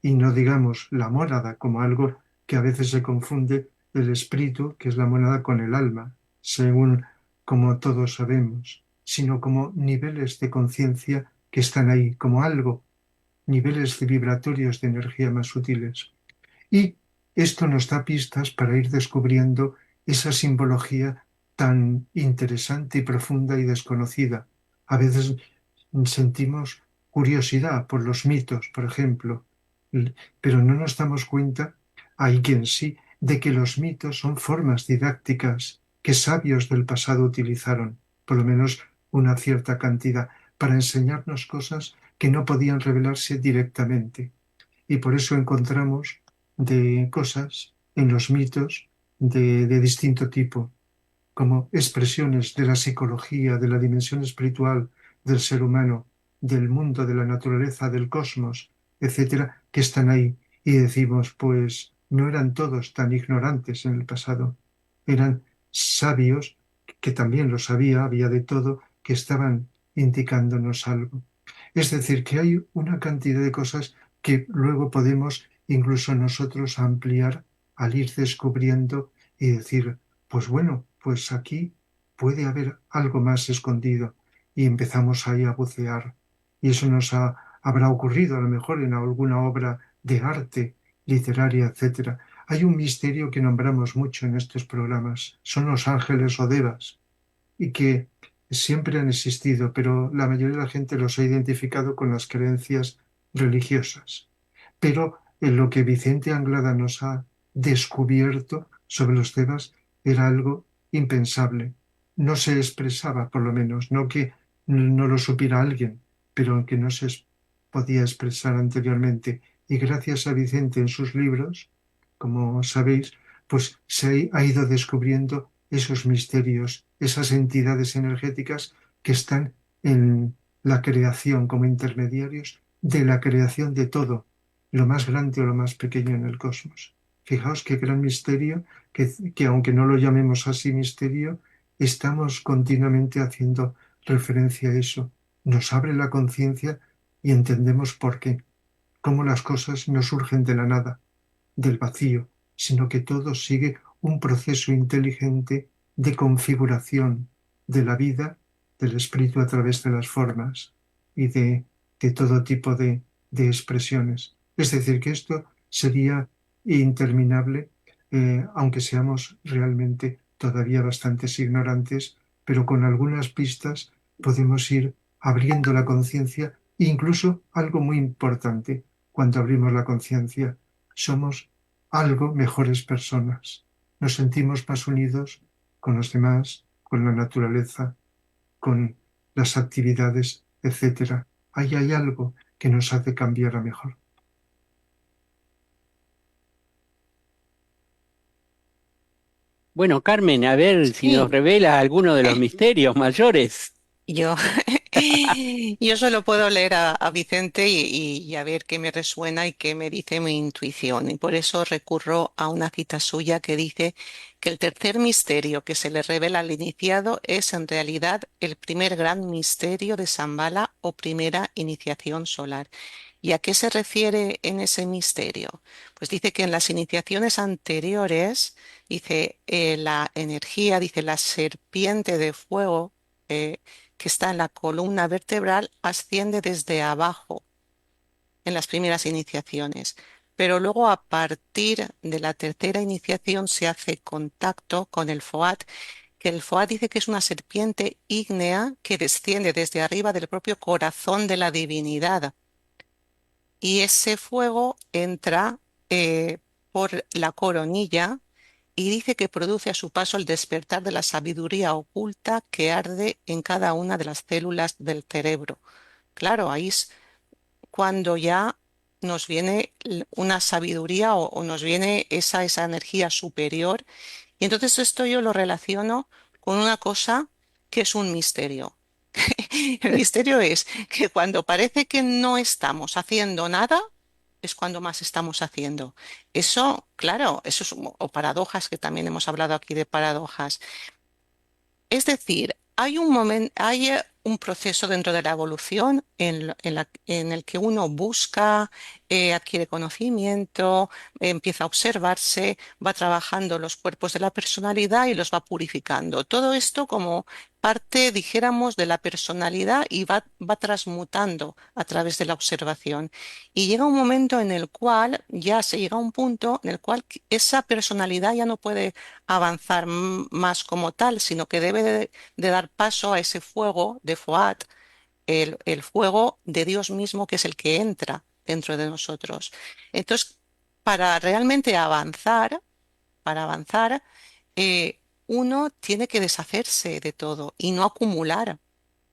y no digamos la mónada como algo que a veces se confunde el espíritu, que es la mónada, con el alma, según como todos sabemos, sino como niveles de conciencia que están ahí, como algo, niveles de vibratorios de energía más sutiles. Y esto nos da pistas para ir descubriendo esa simbología tan interesante y profunda y desconocida. A veces sentimos curiosidad por los mitos, por ejemplo, pero no nos damos cuenta, hay quien sí, de que los mitos son formas didácticas que sabios del pasado utilizaron, por lo menos una cierta cantidad, para enseñarnos cosas que no podían revelarse directamente. Y por eso encontramos de cosas en los mitos de distinto tipo, como expresiones de la psicología, de la dimensión espiritual del ser humano, del mundo, de la naturaleza, del cosmos, etcétera, que están ahí. Y decimos, pues no eran todos tan ignorantes en el pasado. eran sabios, que también lo sabía, había de todo, que estaban indicándonos algo. Es decir, que hay una cantidad de cosas que luego podemos incluso nosotros ampliar al ir descubriendo y decir, pues bueno, pues aquí puede haber algo más escondido y empezamos ahí a bucear. Y eso habrá ocurrido a lo mejor en alguna obra de arte, literaria, etcétera. Hay un misterio que nombramos mucho en estos programas, son los ángeles o devas, y que siempre han existido, pero la mayoría de la gente los ha identificado con las creencias religiosas. Pero en lo que Vicente Anglada nos ha descubierto sobre los devas era algo impensable. No se expresaba, por lo menos, no que no lo supiera alguien, pero que no se podía expresar anteriormente. Y gracias a Vicente en sus libros, como sabéis, pues se ha ido descubriendo esos misterios, esas entidades energéticas que están en la creación como intermediarios de la creación de todo, lo más grande o lo más pequeño en el cosmos. Fijaos qué gran misterio, que aunque no lo llamemos así misterio, estamos continuamente haciendo referencia a eso. Nos abre la conciencia y entendemos por qué, cómo las cosas no surgen de la nada, del vacío, sino que todo sigue un proceso inteligente de configuración de la vida, del espíritu a través de las formas y de todo tipo de expresiones. Es decir, que esto sería interminable, aunque seamos realmente todavía bastantes ignorantes, pero con algunas pistas podemos ir abriendo la conciencia, incluso algo muy importante, cuando abrimos la conciencia, somos algo mejores personas. Nos sentimos más unidos con los demás, con la naturaleza, con las actividades, etcétera. Ahí hay algo que nos hace cambiar a mejor. Bueno, Carmen, a ver si nos Sí, revela alguno de los misterios mayores. yo, yo solo puedo leer a Vicente y a ver qué me resuena y qué me dice mi intuición. Y por eso recurro a una cita suya que dice que el tercer misterio que se le revela al iniciado es en realidad el primer gran misterio de Shambhala o primera iniciación solar. ¿Y a qué se refiere en ese misterio? Pues dice que en las iniciaciones anteriores, dice la energía, dice la serpiente de fuego que está en la columna vertebral asciende desde abajo en las primeras iniciaciones. Pero luego a partir de la tercera iniciación se hace contacto con el FOAT, que el FOAT dice que es una serpiente ígnea que desciende desde arriba del propio corazón de la divinidad y ese fuego entra por la coronilla y dice que produce a su paso el despertar de la sabiduría oculta que arde en cada una de las células del cerebro. Claro, ahí es cuando ya nos viene una sabiduría o nos viene esa energía superior. Y entonces esto yo lo relaciono con una cosa que es un misterio. El misterio es que cuando parece que no estamos haciendo nada, es cuando más estamos haciendo. Eso, claro, eso es, o paradojas, que también hemos hablado aquí de paradojas. Es decir, hay un momento, hay un proceso dentro de la evolución en el que uno busca, adquiere conocimiento, empieza a observarse, va trabajando los cuerpos de la personalidad y los va purificando. Todo esto como parte, dijéramos, de la personalidad y va transmutando a través de la observación. Y llega un momento en el cual ya se llega a un punto en el cual esa personalidad ya no puede avanzar más como tal, sino que debe de dar paso a ese fuego de Foat, el fuego de Dios mismo, que es el que entra dentro de nosotros. Entonces, para realmente avanzar, para avanzar, uno tiene que deshacerse de todo y no acumular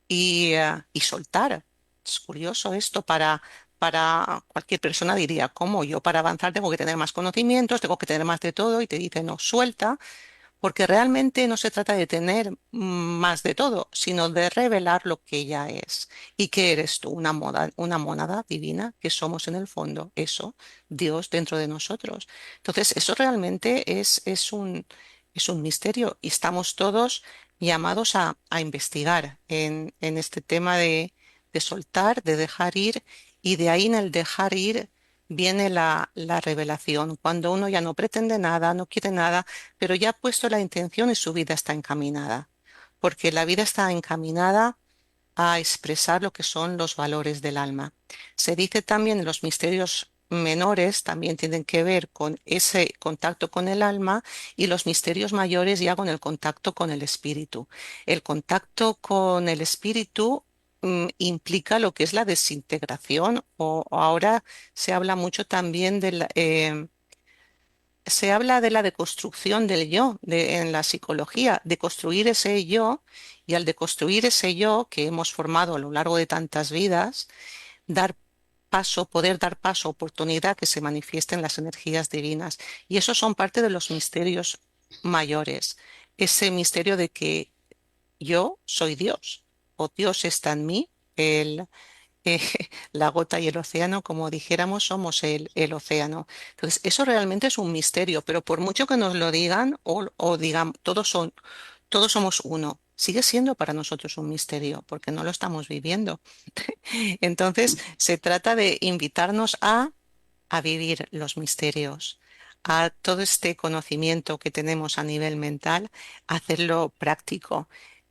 y soltar. Es curioso esto para cualquier persona diría, ¿cómo? Yo para avanzar tengo que tener más conocimientos, tengo que tener más de todo y te dice, no, suelta, porque realmente no se trata de tener más de todo, sino de revelar lo que ya es. ¿Y qué eres tú? Una mónada divina que somos en el fondo, eso, Dios dentro de nosotros. Entonces, eso realmente es un misterio y estamos todos llamados a investigar en este tema de soltar, de dejar ir, y de ahí en el dejar ir viene la revelación, cuando uno ya no pretende nada, no quiere nada, pero ya ha puesto la intención y su vida está encaminada, porque la vida está encaminada a expresar lo que son los valores del alma. Se dice también los misterios menores también tienen que ver con ese contacto con el alma, y los misterios mayores ya con el contacto con el espíritu. El contacto con el espíritu implica lo que es la desintegración, o ahora se habla mucho también de se habla de la deconstrucción del yo en la psicología, de construir ese yo, y al deconstruir ese yo que hemos formado a lo largo de tantas vidas, dar paso, poder dar paso, oportunidad que se manifiesten las energías divinas. Y esos son parte de los misterios mayores, ese misterio de que yo soy Dios, o Dios está en mí, eh, la gota y el océano, como dijéramos, somos el océano. Entonces, eso realmente es un misterio, pero por mucho que nos lo digan o digan, todos somos uno, sigue siendo para nosotros un misterio, porque no lo estamos viviendo. Entonces, se trata de invitarnos a vivir los misterios, a todo este conocimiento que tenemos a nivel mental, hacerlo práctico,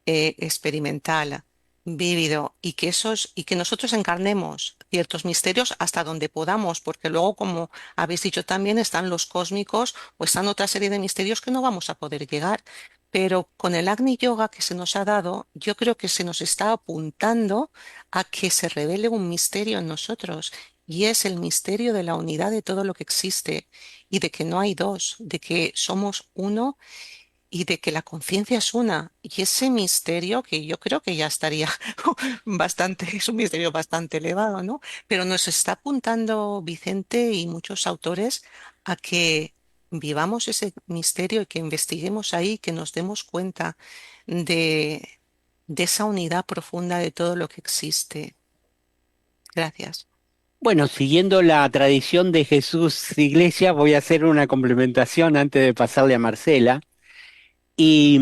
experimental, vívido, y que nosotros encarnemos ciertos misterios hasta donde podamos, porque luego, como habéis dicho también, están los cósmicos o están otra serie de misterios que no vamos a poder llegar. Pero con el Agni Yoga que se nos ha dado, yo creo que se nos está apuntando a que se revele un misterio en nosotros, y es el misterio de la unidad de todo lo que existe, y de que no hay dos, de que somos uno, y de que la conciencia es una. Y ese misterio, que yo creo que ya estaría bastante, es un misterio bastante elevado, ¿no? Pero nos está apuntando Vicente y muchos autores a que vivamos ese misterio y que investiguemos ahí, que nos demos cuenta de, de esa unidad profunda de todo lo que existe. Gracias. Bueno, siguiendo la tradición de Jesús Iglesias, voy a hacer una complementación antes de pasarle a Marcela. Y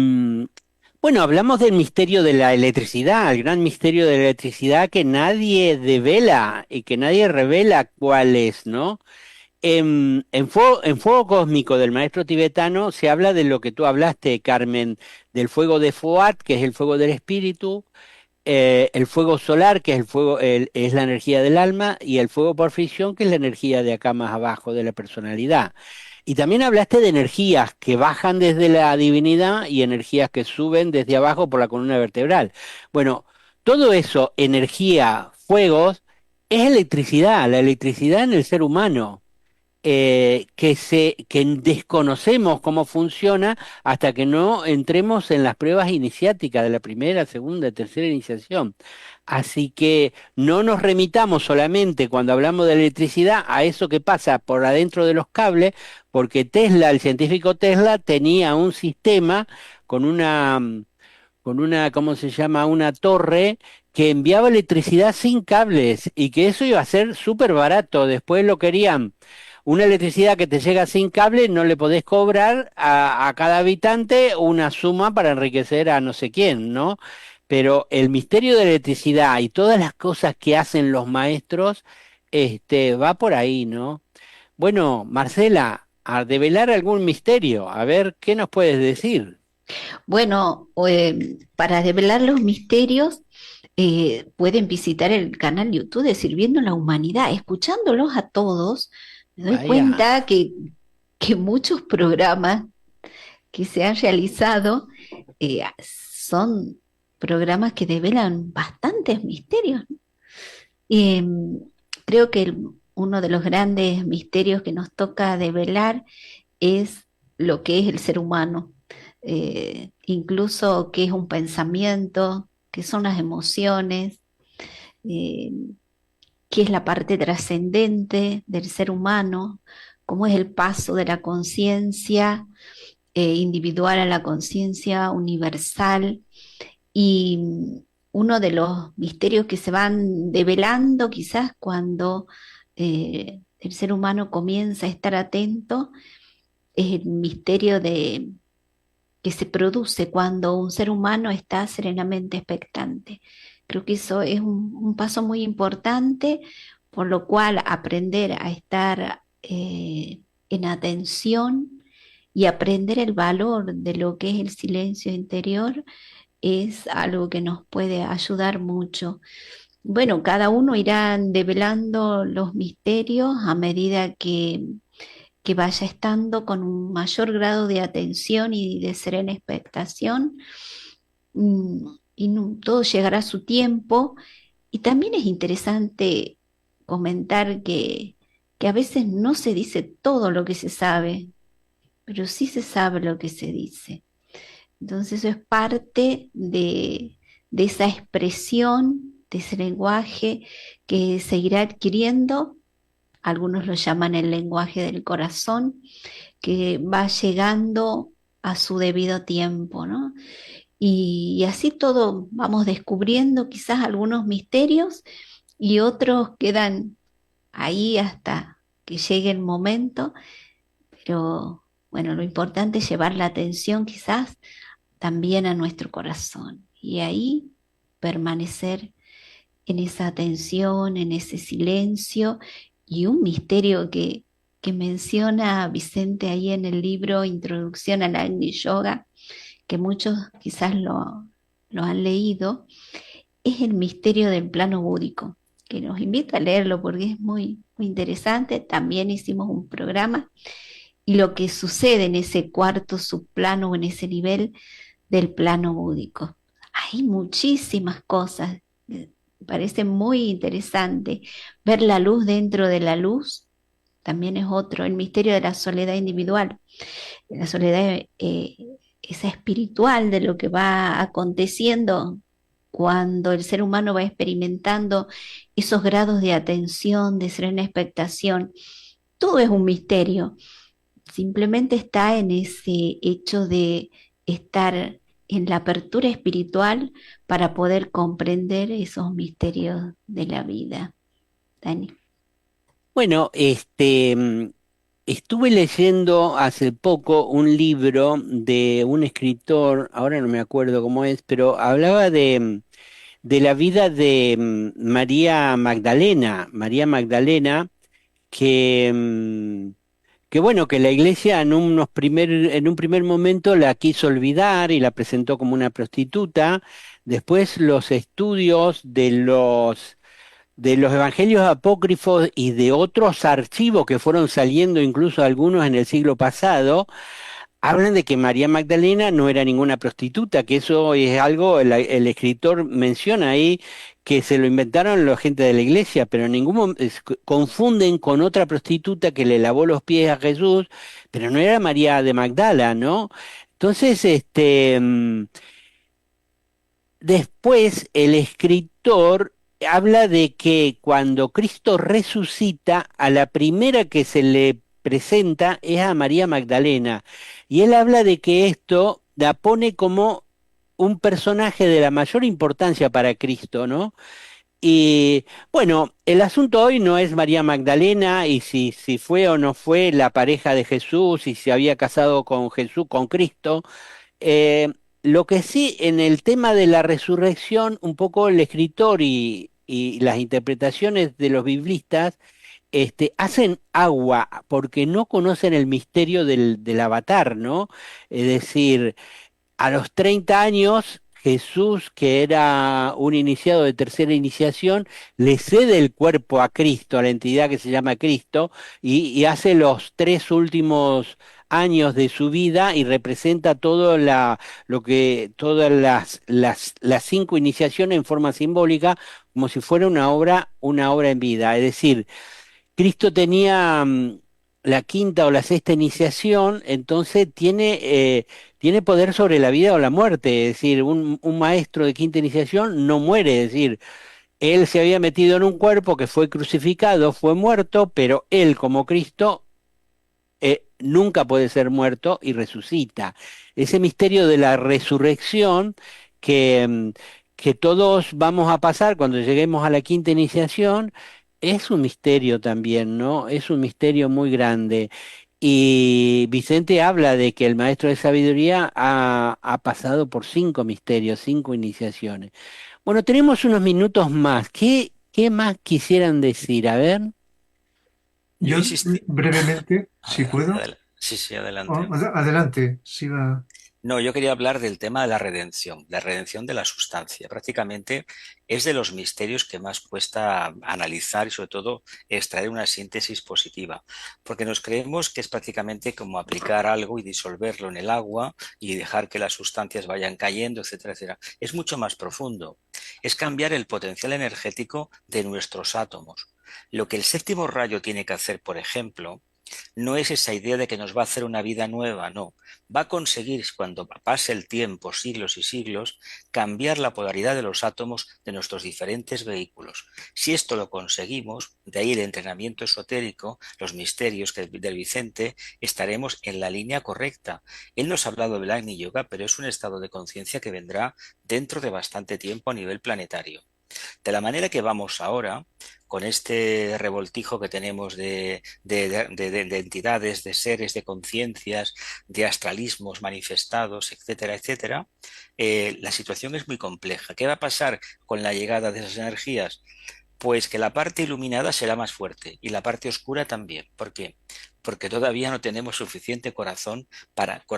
bueno, hablamos del misterio de la electricidad, el gran misterio de la electricidad que nadie devela y que nadie revela cuál es, ¿no? En Fuego Cósmico del maestro tibetano se habla de lo que tú hablaste, Carmen, del fuego de Foat, que es el fuego del espíritu, el fuego solar, que es el fuego, es la energía del alma, y el fuego por fricción, que es la energía de acá más abajo, de la personalidad. Y también hablaste de energías que bajan desde la divinidad y energías que suben desde abajo por la columna vertebral. Bueno, todo eso, energía, fuegos, es electricidad, la electricidad en el ser humano, que desconocemos cómo funciona hasta que no entremos en las pruebas iniciáticas de la primera, segunda, tercera iniciación. Así que no nos remitamos solamente cuando hablamos de electricidad a eso que pasa por adentro de los cables, porque Tesla, el científico Tesla, tenía un sistema con una, ¿cómo se llama? Una torre que enviaba electricidad sin cables y que eso iba a ser súper barato. Después lo querían. Una electricidad que te llega sin cable, no le podés cobrar a cada habitante una suma para enriquecer a no sé quién, ¿no? Pero el misterio de la electricidad y todas las cosas que hacen los maestros, va por ahí, ¿no? Bueno, Marcela, a develar algún misterio, a ver, ¿qué nos puedes decir? Bueno, para develar los misterios, pueden visitar el canal YouTube de Sirviendo a la Humanidad. Escuchándolos a todos, me doy Vaya. cuenta que muchos programas que se han realizado son programas que develan bastantes misterios, ¿no? Y, creo que uno de los grandes misterios que nos toca develar es lo que es el ser humano, incluso qué es un pensamiento, qué son las emociones, eh, qué es la parte trascendente del ser humano, cómo es el paso de la conciencia individual a la conciencia universal. Y uno de los misterios que se van develando quizás cuando el ser humano comienza a estar atento es el misterio que se produce cuando un ser humano está serenamente expectante. Creo que eso es un paso muy importante, por lo cual aprender a estar en atención y aprender el valor de lo que es el silencio interior es algo que nos puede ayudar mucho. Bueno, cada uno irá develando los misterios a medida que vaya estando con un mayor grado de atención y de serena expectación. Y todo llegará a su tiempo. Y también es interesante comentar que a veces no se dice todo lo que se sabe, pero sí se sabe lo que se dice. Entonces eso es parte de esa expresión, de ese lenguaje que se irá adquiriendo. Algunos lo llaman el lenguaje del corazón, que va llegando a su debido tiempo, ¿no? Y así todo vamos descubriendo quizás algunos misterios y otros quedan ahí hasta que llegue el momento, pero bueno, lo importante es llevar la atención quizás también a nuestro corazón y ahí permanecer en esa atención, en ese silencio y un misterio que menciona Vicente ahí en el libro Introducción al Agni Yoga, que muchos quizás lo han leído, es el misterio del plano búdico, que nos invita a leerlo porque es muy, muy interesante. También hicimos un programa y lo que sucede en ese cuarto subplano o en ese nivel del plano búdico. Hay muchísimas cosas, parece muy interesante ver la luz dentro de la luz. También es otro, el misterio de la soledad individual, la soledad esa espiritual de lo que va aconteciendo cuando el ser humano va experimentando esos grados de atención, de serena expectación. Todo es un misterio, simplemente está en ese hecho de estar en la apertura espiritual para poder comprender esos misterios de la vida. Dani. Bueno, estuve leyendo hace poco un libro de un escritor, ahora no me acuerdo cómo es, pero hablaba de la vida de María Magdalena, que, que bueno, que la iglesia en un primer momento la quiso olvidar y la presentó como una prostituta. Después los estudios de los evangelios apócrifos y de otros archivos que fueron saliendo, incluso algunos en el siglo pasado, hablan de que María Magdalena no era ninguna prostituta, que eso es algo, el escritor menciona ahí que se lo inventaron la gente de la iglesia, pero en ningún momento confunden con otra prostituta que le lavó los pies a Jesús, pero no era María de Magdala, ¿no? Entonces, después el escritor habla de que cuando Cristo resucita, a la primera que se le presenta es a María Magdalena. Y él habla de que esto la pone como un personaje de la mayor importancia para Cristo, ¿no? Y bueno, el asunto hoy no es María Magdalena y si fue o no fue la pareja de Jesús y si había casado con Jesús, con Cristo. Lo que sí, en el tema de la resurrección, un poco el escritor y las interpretaciones de los biblistas hacen agua porque no conocen el misterio del avatar, ¿no? Es decir, a los 30 años, Jesús, que era un iniciado de tercera iniciación, le cede el cuerpo a Cristo, a la entidad que se llama Cristo, y hace los 3 últimos años de su vida y representa todas las 5 iniciaciones en forma simbólica, como si fuera una obra en vida. Es decir, Cristo tenía la quinta o la sexta iniciación, entonces tiene poder sobre la vida o la muerte. Es decir, un maestro de quinta iniciación no muere. Es decir, él se había metido en un cuerpo que fue crucificado, fue muerto, pero él como Cristo nunca puede ser muerto y resucita. Ese misterio de la resurrección que todos vamos a pasar cuando lleguemos a la quinta iniciación es un misterio también, ¿no? Es un misterio muy grande. Y Vicente habla de que el maestro de sabiduría ha pasado por 5 misterios, 5 iniciaciones. Bueno, tenemos unos minutos más. ¿Qué más quisieran decir? A ver. Yo Yo insistí. brevemente, si puedo. Sí, sí, adelante. Adelante, si va. No, yo quería hablar del tema de la redención de la sustancia. Prácticamente es de los misterios que más cuesta analizar y sobre todo extraer una síntesis positiva, porque nos creemos que es prácticamente como aplicar algo y disolverlo en el agua y dejar que las sustancias vayan cayendo, etcétera, etcétera. Es mucho más profundo. Es cambiar el potencial energético de nuestros átomos. Lo que el séptimo rayo tiene que hacer, por ejemplo, no es esa idea de que nos va a hacer una vida nueva, no. Va a conseguir, cuando pase el tiempo, siglos y siglos, cambiar la polaridad de los átomos de nuestros diferentes vehículos. Si esto lo conseguimos, de ahí el entrenamiento esotérico, los misterios del Vicente, estaremos en la línea correcta. Él nos ha hablado del Agni Yoga, pero es un estado de conciencia que vendrá dentro de bastante tiempo a nivel planetario. De la manera que vamos ahora, con este revoltijo que tenemos de entidades, de seres, de conciencias, de astralismos manifestados, etcétera, etcétera, la situación es muy compleja. ¿Qué va a pasar con la llegada de esas energías? Pues que la parte iluminada será más fuerte y la parte oscura también. ¿Por qué? Porque todavía no tenemos suficiente corazón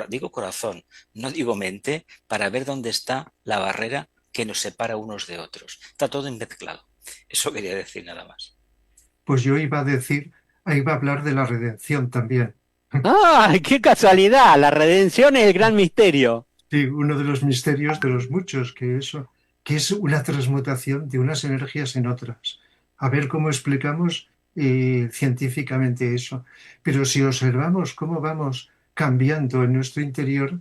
digo corazón, no digo mente, para ver dónde está la barrera que nos separa unos de otros. Está todo enmezclado. Eso quería decir nada más. Pues yo iba a decir, iba a hablar de la redención también. ¡Ah, qué casualidad! La redención es el gran misterio. Sí, uno de los misterios de los muchos, que es una transmutación de unas energías en otras. A ver cómo explicamos científicamente eso. Pero si observamos cómo vamos cambiando en nuestro interior,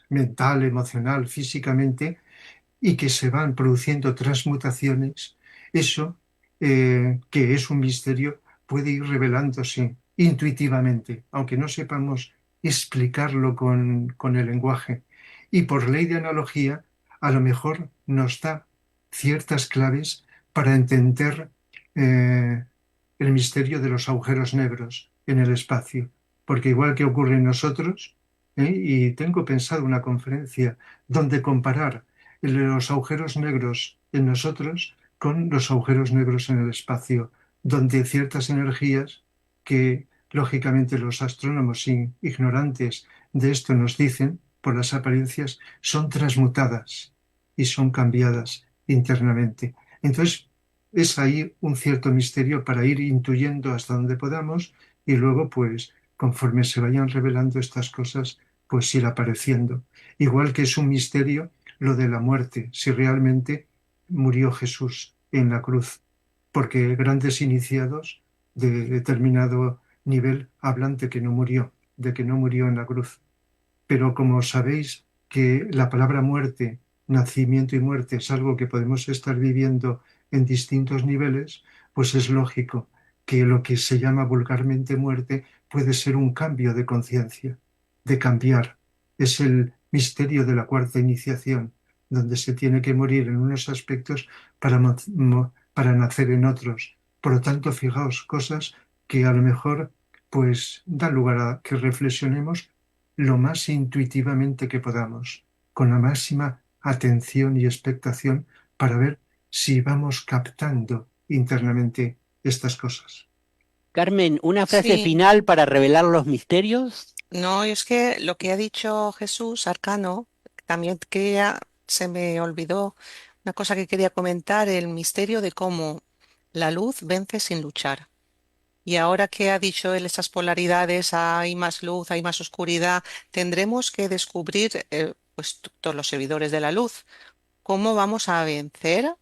mental, emocional, físicamente, y que se van produciendo transmutaciones, eso, que es un misterio, puede ir revelándose intuitivamente, aunque no sepamos explicarlo con el lenguaje. Y por ley de analogía, a lo mejor nos da ciertas claves para entender el misterio de los agujeros negros en el espacio. Porque igual que ocurre en nosotros, y tengo pensado una conferencia donde comparar los agujeros negros en nosotros con los agujeros negros en el espacio, donde ciertas energías que lógicamente los astrónomos ignorantes de esto nos dicen por las apariencias son transmutadas y son cambiadas internamente. Entonces, es ahí un cierto misterio para ir intuyendo hasta donde podamos y luego, pues, conforme se vayan revelando estas cosas, pues ir apareciendo. Igual que es un misterio lo de la muerte, si realmente murió Jesús en la cruz, porque grandes iniciados de determinado nivel hablan de que no murió en la cruz. Pero como sabéis que la palabra muerte, nacimiento y muerte es algo que podemos estar viviendo en distintos niveles, pues es lógico que lo que se llama vulgarmente muerte puede ser un cambio de conciencia, de cambiar. Es el misterio de la cuarta iniciación, donde se tiene que morir en unos aspectos para nacer en otros. Por lo tanto, fijaos, cosas que a lo mejor pues dan lugar a que reflexionemos lo más intuitivamente que podamos, con la máxima atención y expectación para ver si vamos captando internamente estas cosas. Carmen, una frase Sí, final para revelar los misterios. no, es que lo que ha dicho Jesús Arcano, también se me olvidó una cosa que quería comentar, el misterio de cómo la luz vence sin luchar. Y ahora que ha dicho él esas polaridades, hay más luz, hay más oscuridad, tendremos que descubrir, pues todos los seguidores de la luz, cómo vamos a vencer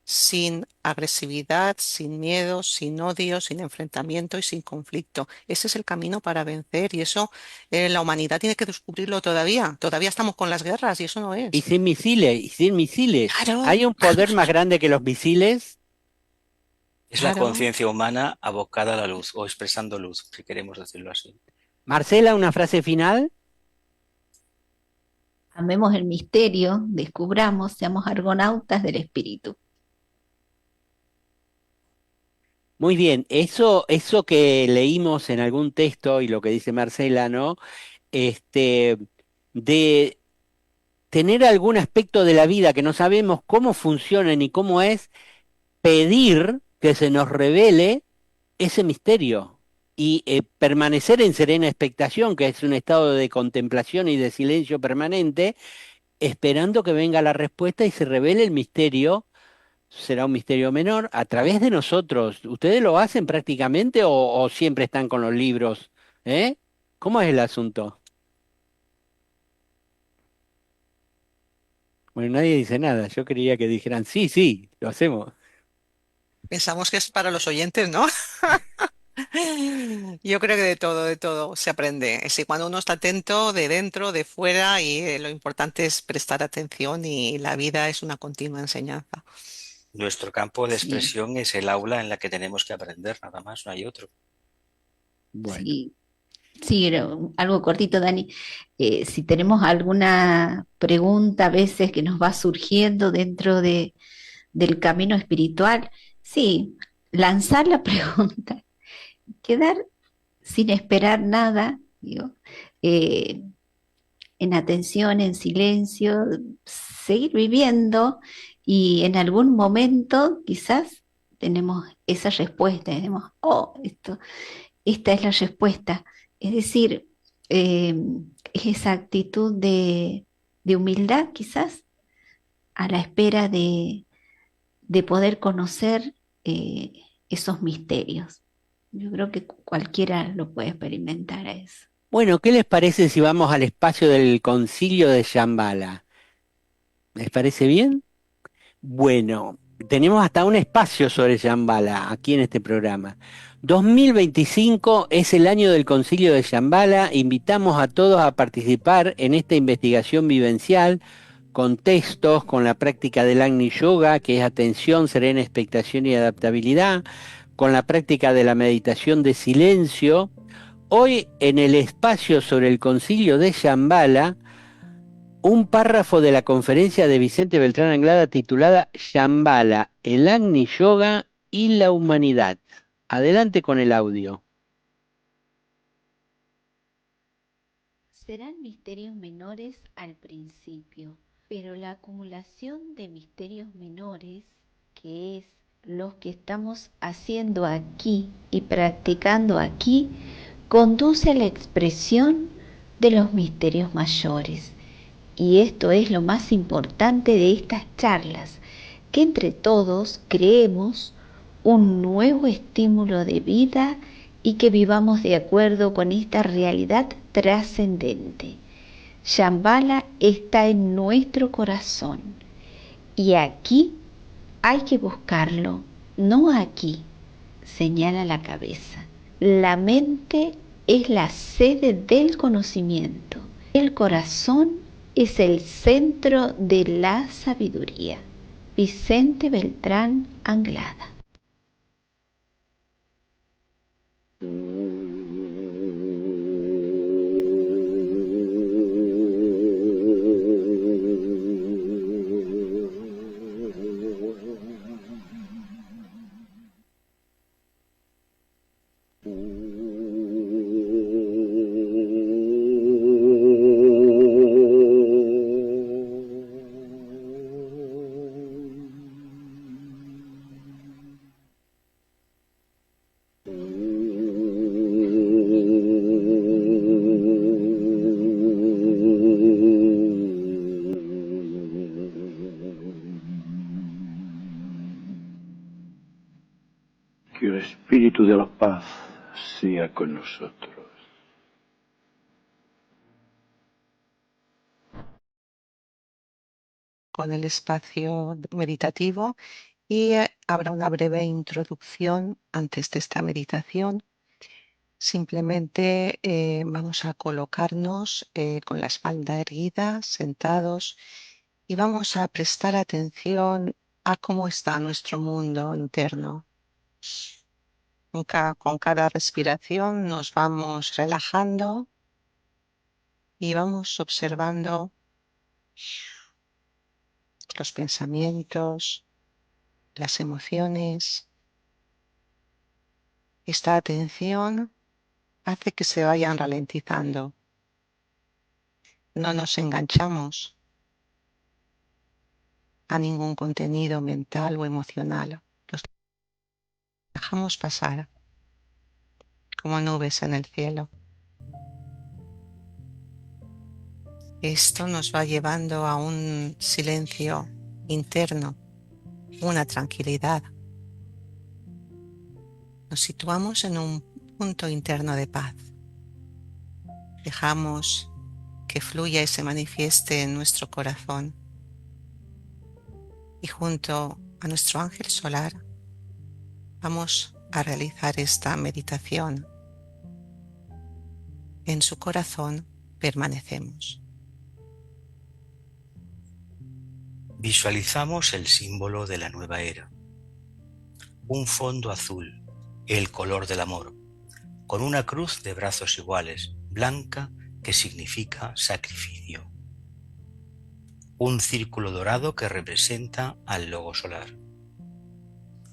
sin agresividad, sin miedo, sin odio, sin enfrentamiento y sin conflicto. Ese es el camino para vencer y eso la humanidad tiene que descubrirlo todavía. Todavía estamos con las guerras y eso no Y es. sin misiles, y sin misiles. Claro, ¿Hay un poder más grande que los misiles? Es la claro. conciencia humana abocada a la luz o expresando luz, si queremos decirlo así. Marcela, una frase final. Amemos el misterio, descubramos, seamos argonautas del espíritu. Muy bien, eso que leímos en algún texto y lo que dice Marcela, ¿no? Este, de tener algún aspecto de la vida que no sabemos cómo funciona ni cómo es, pedir que se nos revele ese misterio y permanecer en serena expectación, que es un estado de contemplación y de silencio permanente, esperando que venga la respuesta y se revele el misterio. Será un misterio menor a través de nosotros. ¿Ustedes lo hacen prácticamente o siempre están con los libros? ¿Eh? ¿Cómo es el asunto? Bueno, nadie dice nada. Yo quería que dijeran, sí, sí, lo hacemos. Pensamos que es para los oyentes, ¿no? Yo creo que de todo se aprende. Es decir, cuando uno está atento de dentro, de fuera, y lo importante es prestar atención y la vida es una continua enseñanza. Nuestro campo de Sí, expresión es el aula en la que tenemos que aprender, nada más, no hay otro. Bueno. sí, sí, algo cortito, Dani. Si tenemos alguna pregunta a veces que nos va surgiendo dentro del camino espiritual, sí, lanzar la pregunta, quedar sin esperar nada, digo, eh, en atención, en silencio, seguir viviendo y en algún momento quizás tenemos esa respuesta, tenemos, oh, esta es la respuesta. Es decir, eh, es esa actitud de humildad quizás a la espera de poder conocer eh, esos misterios. Yo creo que cualquiera lo puede experimentar a eso. Bueno, ¿qué les parece si vamos al espacio del concilio de Shambhala? ¿Les parece bien? Bueno, tenemos hasta un espacio sobre Shambhala aquí en este programa. 2025 es el año del concilio de Shambhala. Invitamos a todos a participar en esta investigación vivencial con textos, con la práctica del Agni Yoga, que es atención, serena expectación y adaptabilidad, con la práctica de la meditación de silencio. Hoy en el espacio sobre el concilio de Shambhala, un párrafo de la conferencia de Vicente Beltrán Anglada titulada Shambhala, el Agni Yoga y la humanidad. Adelante con el audio. Serán misterios menores al principio, pero la acumulación de misterios menores, que es los que estamos haciendo aquí y practicando aquí, conduce a la expresión de los misterios mayores. Y esto es lo más importante de estas charlas, que entre todos creemos un nuevo estímulo de vida y que vivamos de acuerdo con esta realidad trascendente. Shambhala está en nuestro corazón y aquí hay que buscarlo, no aquí, señala la cabeza. La mente es la sede del conocimiento. El corazón es el centro de la sabiduría. Vicente Beltrán Anglada. Que el espíritu de la paz sea con nosotros. Con el espacio meditativo y habrá una breve introducción antes de esta meditación. Simplemente vamos a colocarnos con la espalda erguida, sentados, y vamos a prestar atención a cómo está nuestro mundo interno. Con cada respiración nos vamos relajando y vamos observando los pensamientos, las emociones, Esta atención hace que se vayan ralentizando. No nos enganchamos a ningún contenido mental o emocional. Los dejamos pasar como nubes en el cielo. Esto nos va llevando a un silencio interno, una tranquilidad. Nos situamos en un punto interno de paz. Dejamos que fluya y se manifieste en nuestro corazón. Y junto a nuestro ángel solar vamos a realizar esta meditación. En su corazón permanecemos. Visualizamos el símbolo de la nueva era. Un fondo azul, el color del amor, con una cruz de brazos iguales, blanca, que significa sacrificio. Un círculo dorado que representa al logo solar.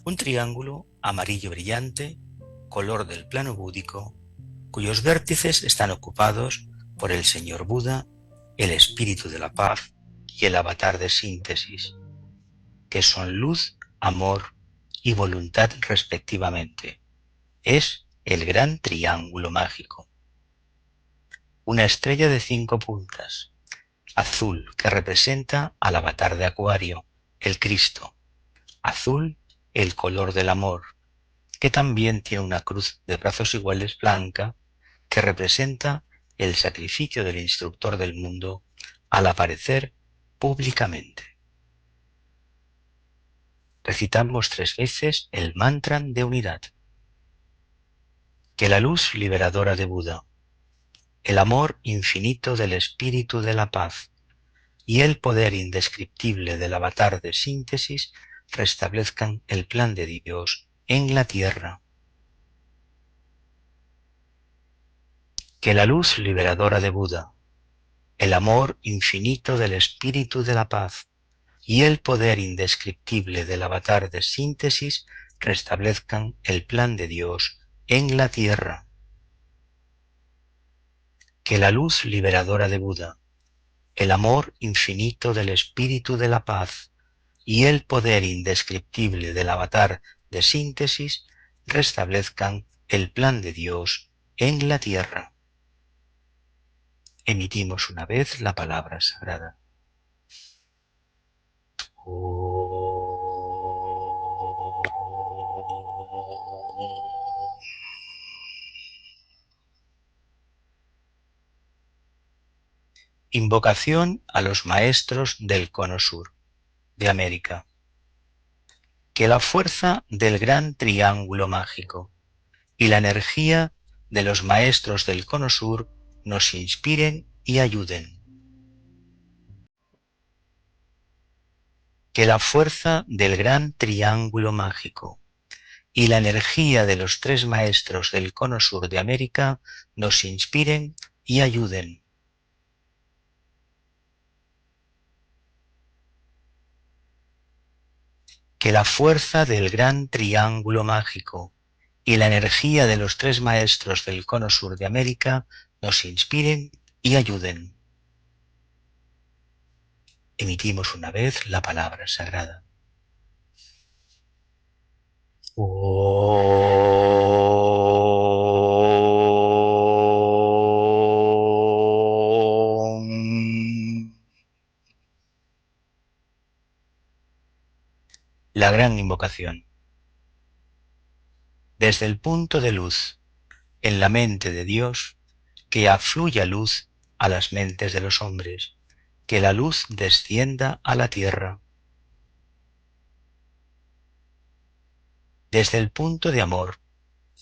Un triángulo amarillo brillante, color del plano búdico, cuyos vértices están ocupados por el Señor Buda, el Espíritu de la Paz y el Avatar de Síntesis, que son luz, amor y voluntad respectivamente. Es el gran triángulo mágico. Una estrella de 5 puntas, azul, que representa al Avatar de Acuario, el Cristo. Azul, el color del amor, que también tiene una cruz de brazos iguales blanca, que representa el sacrificio del instructor del mundo al aparecer públicamente. Recitamos 3 veces el mantra de unidad. Que la luz liberadora de Buda, el amor infinito del Espíritu de la Paz y el poder indescriptible del Avatar de Síntesis restablezcan el plan de Dios en la tierra. Que la luz liberadora de Buda, el amor infinito del Espíritu de la Paz y el poder indescriptible del Avatar de Síntesis restablezcan el plan de Dios en la tierra. Que la luz liberadora de Buda, el amor infinito del Espíritu de la Paz y el poder indescriptible del Avatar de Síntesis restablezcan el plan de Dios en la tierra. Emitimos una vez la palabra sagrada. Invocación a los maestros del Cono Sur de América. Que la fuerza del gran triángulo mágico y la energía de los maestros del Cono Sur nos inspiren y ayuden. Que la fuerza del gran triángulo mágico y la energía de los 3 maestros del Cono Sur de América nos inspiren y ayuden. Que la fuerza del gran triángulo mágico y la energía de los 3 maestros del Cono Sur de América nos inspiren y ayuden. Emitimos una vez la palabra sagrada. La gran invocación. Desde el punto de luz en la mente de Dios, que afluya luz a las mentes de los hombres, que la luz descienda a la tierra. Desde el punto de amor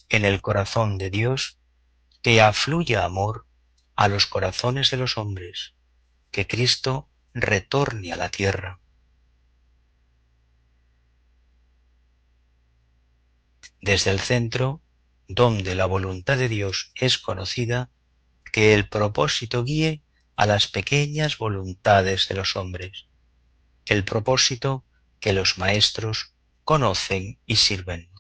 en el corazón de Dios, que afluya amor a los corazones de los hombres, que Cristo retorne a la tierra. Desde el centro, donde la voluntad de Dios es conocida, que el propósito guíe a las pequeñas voluntades de los hombres, el propósito que los maestros conocen y sirven.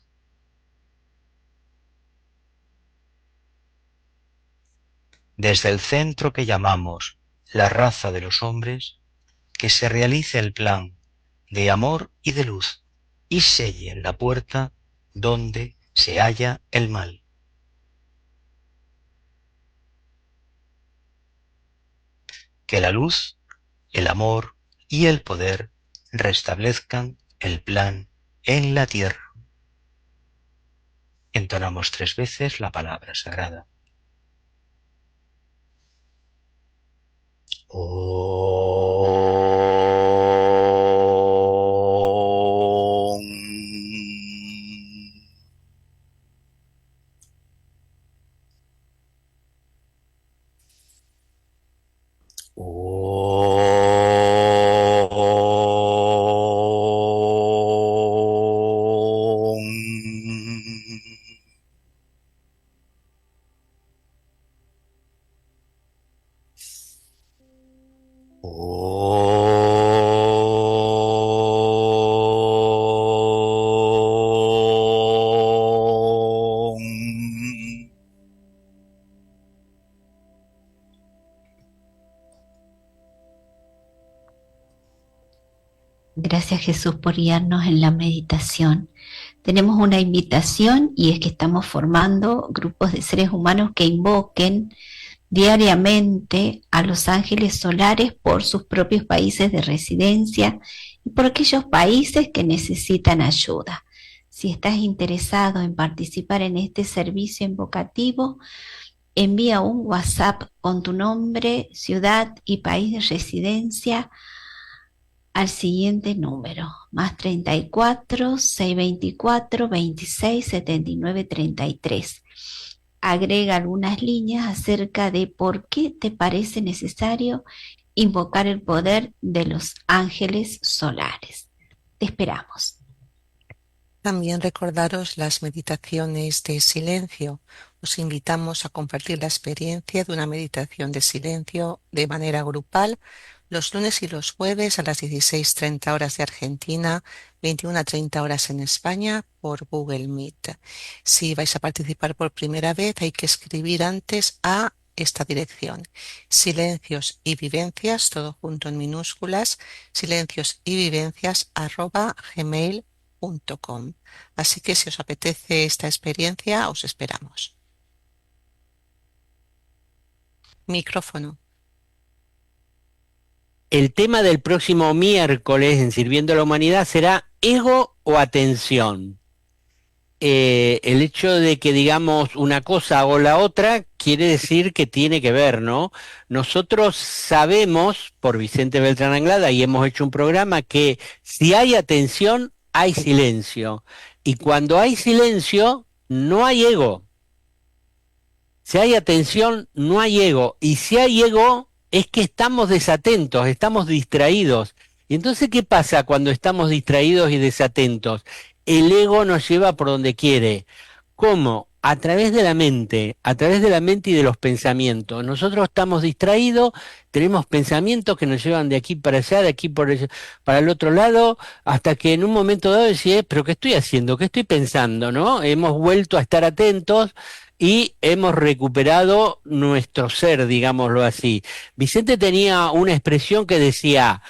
desde el centro que llamamos la raza de los hombres, que se realice el plan de amor y de luz y sellen la puerta donde se halla el mal. Que la luz, el amor y el poder restablezcan el plan en la tierra. Entonamos 3 veces la palabra sagrada. Om. Gracias, Jesús, por guiarnos en la meditación. Tenemos una invitación y es que estamos formando grupos de seres humanos que invoquen diariamente a los ángeles solares por sus propios países de residencia y por aquellos países que necesitan ayuda. Si estás interesado en participar en este servicio invocativo, envía un WhatsApp con tu nombre, ciudad y país de residencia al siguiente número, +34 624 26 79 33. Agrega algunas líneas acerca de por qué te parece necesario invocar el poder de los ángeles solares. Te esperamos. También recordaros las meditaciones de silencio. Os invitamos a compartir la experiencia de una meditación de silencio de manera grupal los lunes y los jueves a las 16:30 horas de Argentina, 21:30 horas en España por Google Meet. Si vais a participar por primera vez, hay que escribir antes a esta dirección: silencios y vivencias, todo junto en minúsculas, silenciosyvivencias@gmail.com. Así que si os apetece esta experiencia, os esperamos. Micrófono. El tema del próximo miércoles en Sirviendo a la Humanidad será ego o atención. El hecho de que digamos una cosa o la otra quiere decir que tiene que ver, ¿no? Nosotros sabemos, por Vicente Beltrán Anglada, y hemos hecho un programa, que si hay atención, hay silencio. Y cuando hay silencio, no hay ego. Si hay atención, no hay ego. Y si hay ego, es que estamos desatentos, estamos distraídos. Y entonces, ¿qué pasa cuando estamos distraídos y desatentos? El ego nos lleva por donde quiere. ¿Cómo? A través de la mente y de los pensamientos. Nosotros estamos distraídos, tenemos pensamientos que nos llevan de aquí para allá, de aquí para el otro lado, hasta que en un momento dado decís, ¿pero qué estoy haciendo? ¿Qué estoy pensando? ¿No? Hemos vuelto a estar atentos y hemos recuperado nuestro ser, digámoslo así. Vicente tenía una expresión que decía,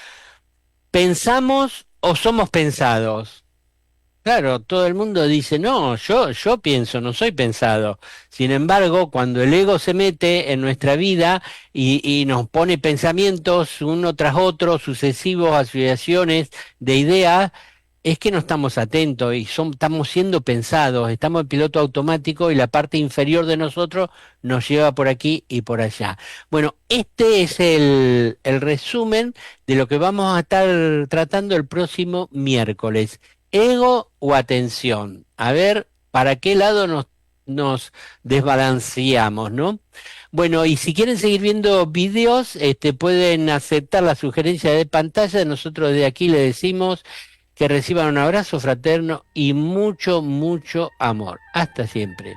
¿pensamos o somos pensados? Claro, todo el mundo dice, no, yo pienso, no soy pensado. Sin embargo, cuando el ego se mete en nuestra vida y nos pone pensamientos uno tras otro, sucesivos, asociaciones de ideas, es que no estamos atentos y estamos siendo pensados, estamos en piloto automático y la parte inferior de nosotros nos lleva por aquí y por allá. Bueno, este es el resumen de lo que vamos a estar tratando el próximo miércoles. Ego o atención. A ver, ¿para qué lado nos desbalanceamos, no? Bueno, y si quieren seguir viendo videos, pueden aceptar la sugerencia de pantalla. Nosotros de aquí le decimos que reciban un abrazo fraterno y mucho, mucho amor. Hasta siempre.